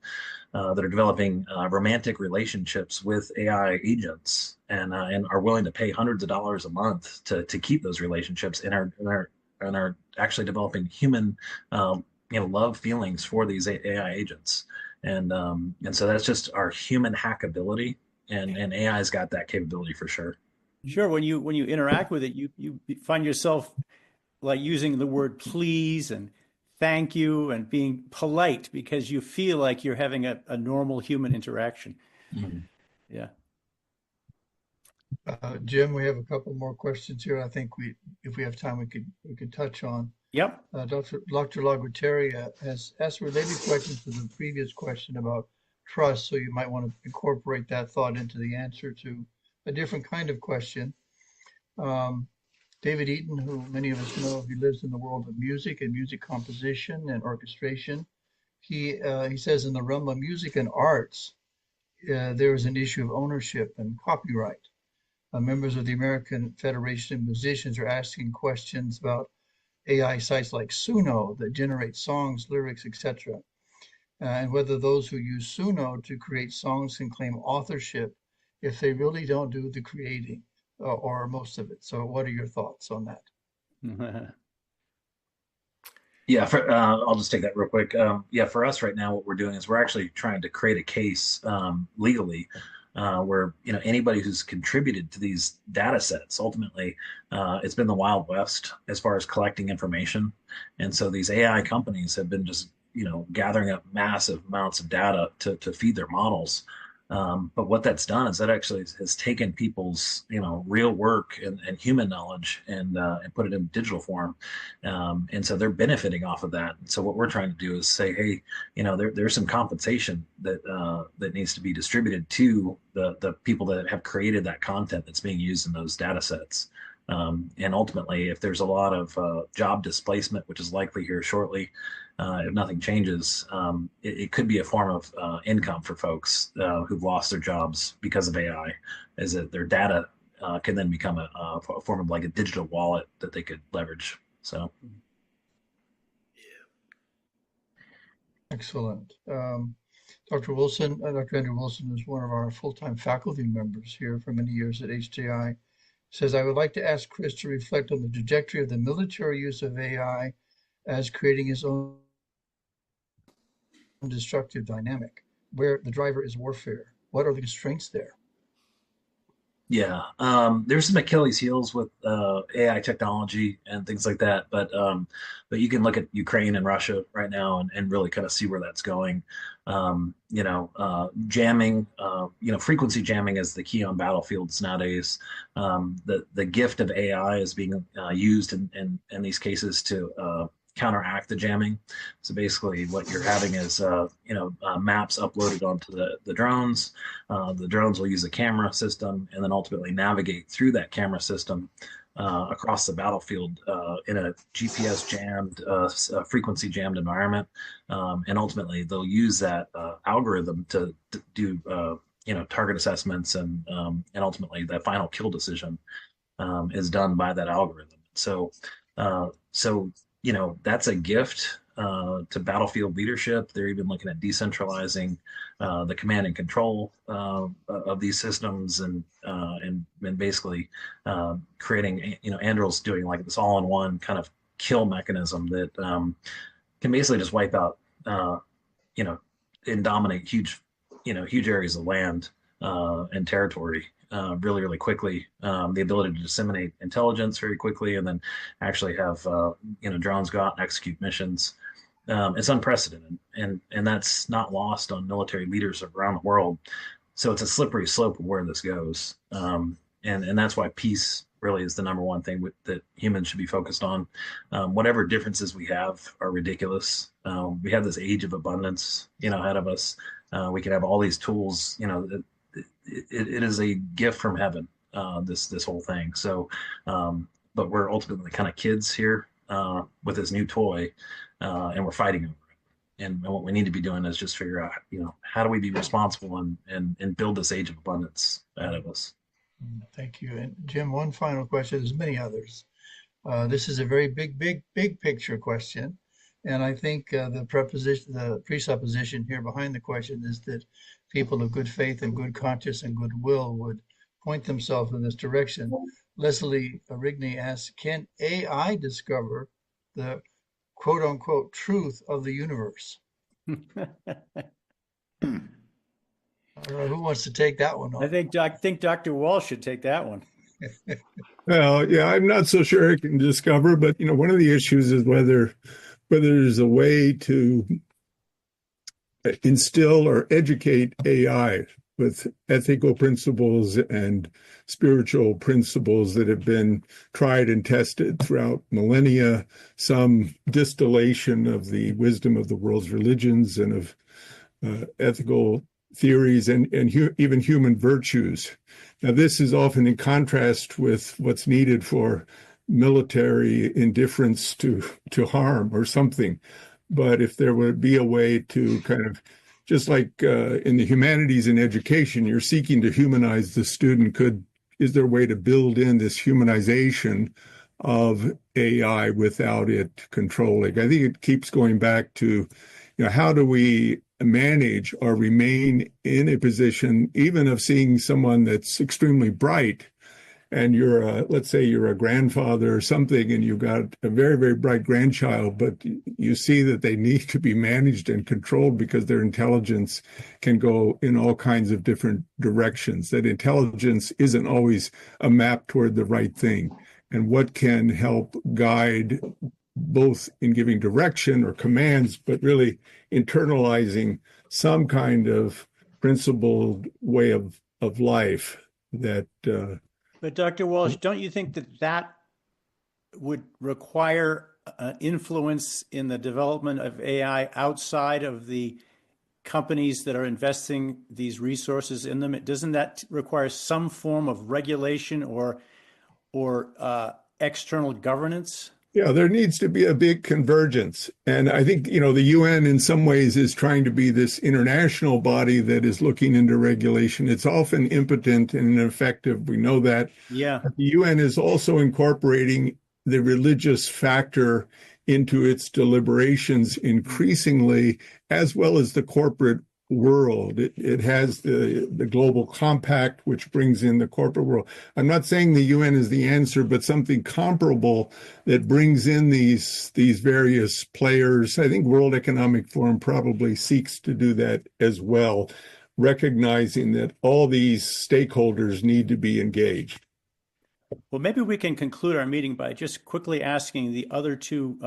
[SPEAKER 5] are developing romantic relationships with AI agents, and are willing to pay hundreds of dollars a month to keep those relationships, and are actually developing human love feelings for these AI agents. And so that's just our human hackability, and AI's got that capability for sure.
[SPEAKER 1] Sure. When you interact with it, you find yourself like using the word please and thank you and being polite because you feel like you're having a normal human interaction. Mm-hmm. Yeah.
[SPEAKER 2] Jim, we have a couple more questions here. I think if we have time, we could touch on.
[SPEAKER 1] Yep.
[SPEAKER 2] Dr. Laguerteria has asked related questions to the previous question about trust, so you might want to incorporate that thought into the answer to a different kind of question. David Eaton, who many of us know, he lives in the world of music and music composition and orchestration. He says in the realm of music and arts, there is an issue of ownership and copyright. Members of the American Federation of Musicians are asking questions about AI sites like Suno that generate songs, lyrics, etc., and whether those who use Suno to create songs can claim authorship if they really don't do the creating or most of it. So what are your thoughts on that?
[SPEAKER 5] Yeah, I'll just take that real quick. For us right now, what we're doing is we're actually trying to create a case legally where anybody who's contributed to these data sets, ultimately, it's been the Wild West as far as collecting information. And so these AI companies have been just gathering up massive amounts of data to feed their models. But what that's done is that actually has taken people's real work and human knowledge and put it in digital form, and so they're benefiting off of that. So what we're trying to do is say, hey, there's some compensation that needs to be distributed to the people that have created that content that's being used in those data sets. And ultimately, if there's a lot of job displacement, which is likely here shortly, if nothing changes, it could be a form of income for folks who've lost their jobs because of AI, is that their data can then become a form of like a digital wallet that they could leverage. So.
[SPEAKER 2] Excellent. Dr. Wilson, Dr. Andrew Wilson is one of our full-time faculty members here for many years at HJI. Says, I would like to ask Chris to reflect on the trajectory of the military use of AI as creating his own destructive dynamic, where the driver is warfare. What are the constraints there?
[SPEAKER 5] Yeah, there's some Achilles heels with AI technology and things like that, but you can look at Ukraine and Russia right now and really kind of see where that's going. Jamming, frequency jamming is the key on battlefields nowadays. The gift of AI is being used in these cases to counteract the jamming. So basically what you're having is, maps uploaded onto the drones. The drones will use a camera system and then ultimately navigate through that camera system across the battlefield in a GPS jammed, frequency jammed environment. And ultimately they'll use that algorithm to do, target assessments and ultimately that final kill decision is done by that algorithm. So that's a gift to battlefield leadership. They're even looking at decentralizing the command and control of these systems and basically creating, Anduril's doing like this all-in-one kind of kill mechanism that can basically just wipe out, and dominate huge areas of land and territory really, really quickly. The ability to disseminate intelligence very quickly, and then actually have drones go out and execute missions. It's unprecedented, and that's not lost on military leaders around the world. So it's a slippery slope of where this goes, and that's why peace really is the number one thing that humans should be focused on. Whatever differences we have are ridiculous. We have this age of abundance, ahead of us. We can have all these tools, it is a gift from heaven, this whole thing. So, but we're ultimately kind of kids here with this new toy, and we're fighting over it. And what we need to be doing is just figure out, how do we be responsible and build this age of abundance ahead of us.
[SPEAKER 2] Thank you. And Jim, one final question. There's many others. This is a very big picture question. And I think the presupposition here behind the question is that people of good faith and good conscience and goodwill would point themselves in this direction. Leslie Rigney asks, can AI discover the quote unquote truth of the universe? I don't know who wants to take that one on.
[SPEAKER 1] I think Dr. Walsh should take that one.
[SPEAKER 6] Well, yeah, I'm not so sure it can discover, but one of the issues is whether there's a way to instill or educate AI with ethical principles and spiritual principles that have been tried and tested throughout millennia, some distillation of the wisdom of the world's religions and of ethical theories and even human virtues. Now, this is often in contrast with what's needed for military indifference to harm or something. But if there would be a way to kind of, just like in the humanities and education, you're seeking to humanize the student, is there a way to build in this humanization of AI without it controlling? I think it keeps going back to, how do we manage or remain in a position even of seeing someone that's extremely bright, and let's say you're a grandfather or something, and you've got a very, very bright grandchild, but you see that they need to be managed and controlled because their intelligence can go in all kinds of different directions, that intelligence isn't always a map toward the right thing. And what can help guide both in giving direction or commands, but really internalizing some kind of principled way of life that
[SPEAKER 1] But Dr. Walsh, don't you think that would require influence in the development of AI outside of the companies that are investing these resources in them? Doesn't that require some form of regulation or external governance?
[SPEAKER 6] Yeah, there needs to be a big convergence. And I think, the UN in some ways is trying to be this international body that is looking into regulation. It's often impotent and ineffective. We know that.
[SPEAKER 1] Yeah.
[SPEAKER 6] But the UN is also incorporating the religious factor into its deliberations increasingly, as well as the corporate world. It has the global compact, which brings in the corporate world. I'm not saying the UN is the answer, but something comparable that brings in these various players. I think World Economic Forum probably seeks to do that as well, recognizing that all these stakeholders need to be engaged.
[SPEAKER 1] Well, maybe we can conclude our meeting by just quickly asking the other two,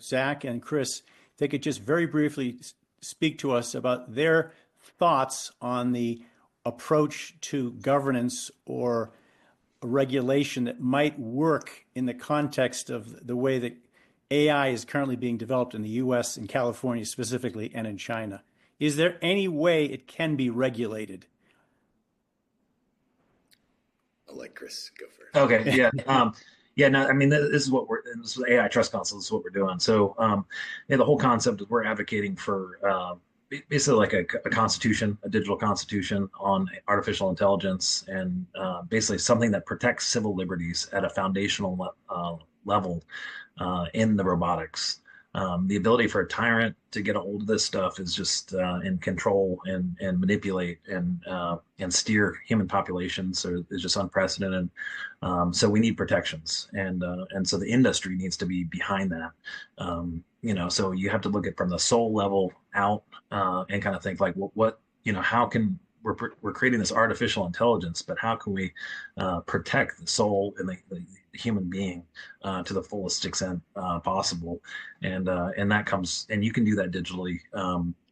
[SPEAKER 1] Zach and Chris, if they could just very briefly speak to us about their thoughts on the approach to governance or regulation that might work in the context of the way that AI is currently being developed in the US and California specifically and in China. Is there any way it can be regulated?
[SPEAKER 3] I'll let Chris go first.
[SPEAKER 5] Okay, yeah. Yeah, no, I mean, this is this is AI Trust Council. This is what we're doing. So, the whole concept is we're advocating for basically like a constitution, a digital constitution on artificial intelligence, and basically something that protects civil liberties at a foundational level in the robotics. The ability for a tyrant to get a hold of this stuff is just and control and manipulate and steer human populations is just unprecedented. So we need protections, and so the industry needs to be behind that. So you have to look at from the soul level out and kind of think like, what how can we're creating this artificial intelligence, but how can we protect the soul and the human being to the fullest extent possible? And that comes, and you can do that digitally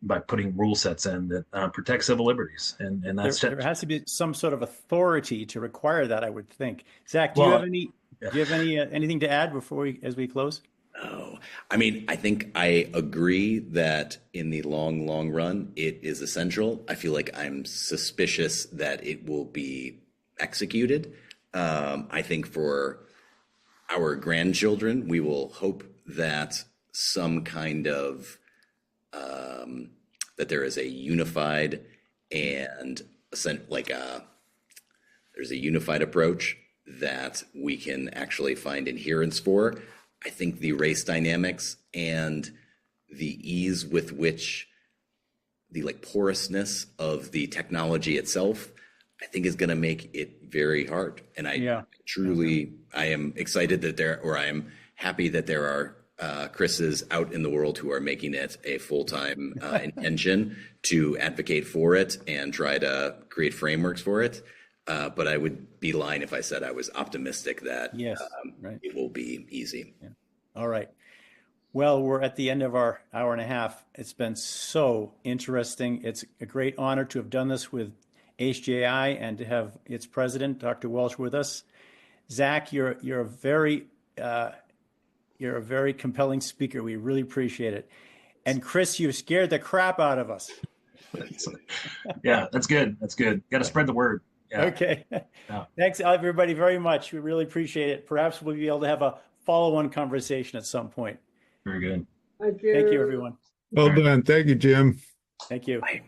[SPEAKER 5] by putting rule sets in that protect civil liberties. And that's
[SPEAKER 1] there has to be some sort of authority to require that, I would think. Zach, do you have anything to add as we close?
[SPEAKER 3] Oh, I mean, I think I agree that in the long run, it is essential. I feel like I'm suspicious that it will be executed. I think for our grandchildren, we will hope that some kind of, that there is a unified and there's a unified approach that we can actually find adherence for. I think the race dynamics and the ease with which the porousness of the technology itself, I think is going to make it very hard. And I am excited that I am happy that there are Chris's out in the world who are making it a full-time intention to advocate for it and try to create frameworks for it. But I would be lying if I said I was optimistic that it will be easy.
[SPEAKER 1] Yeah. All right. Well, we're at the end of our hour and a half. It's been so interesting. It's a great honor to have done this with HJI and to have its president, Dr. Walsh, with us. Zach, you're a very compelling speaker. We really appreciate it. And Chris, you scared the crap out of us.
[SPEAKER 5] Yeah, that's good. That's good. Got to spread the word. Yeah.
[SPEAKER 1] Okay. Yeah. Thanks, everybody, very much. We really appreciate it. Perhaps we'll be able to have a follow-on conversation at some point.
[SPEAKER 5] Very good.
[SPEAKER 1] Thank you, everyone.
[SPEAKER 6] Well done. Thank you, Jim.
[SPEAKER 1] Thank you.
[SPEAKER 3] Bye.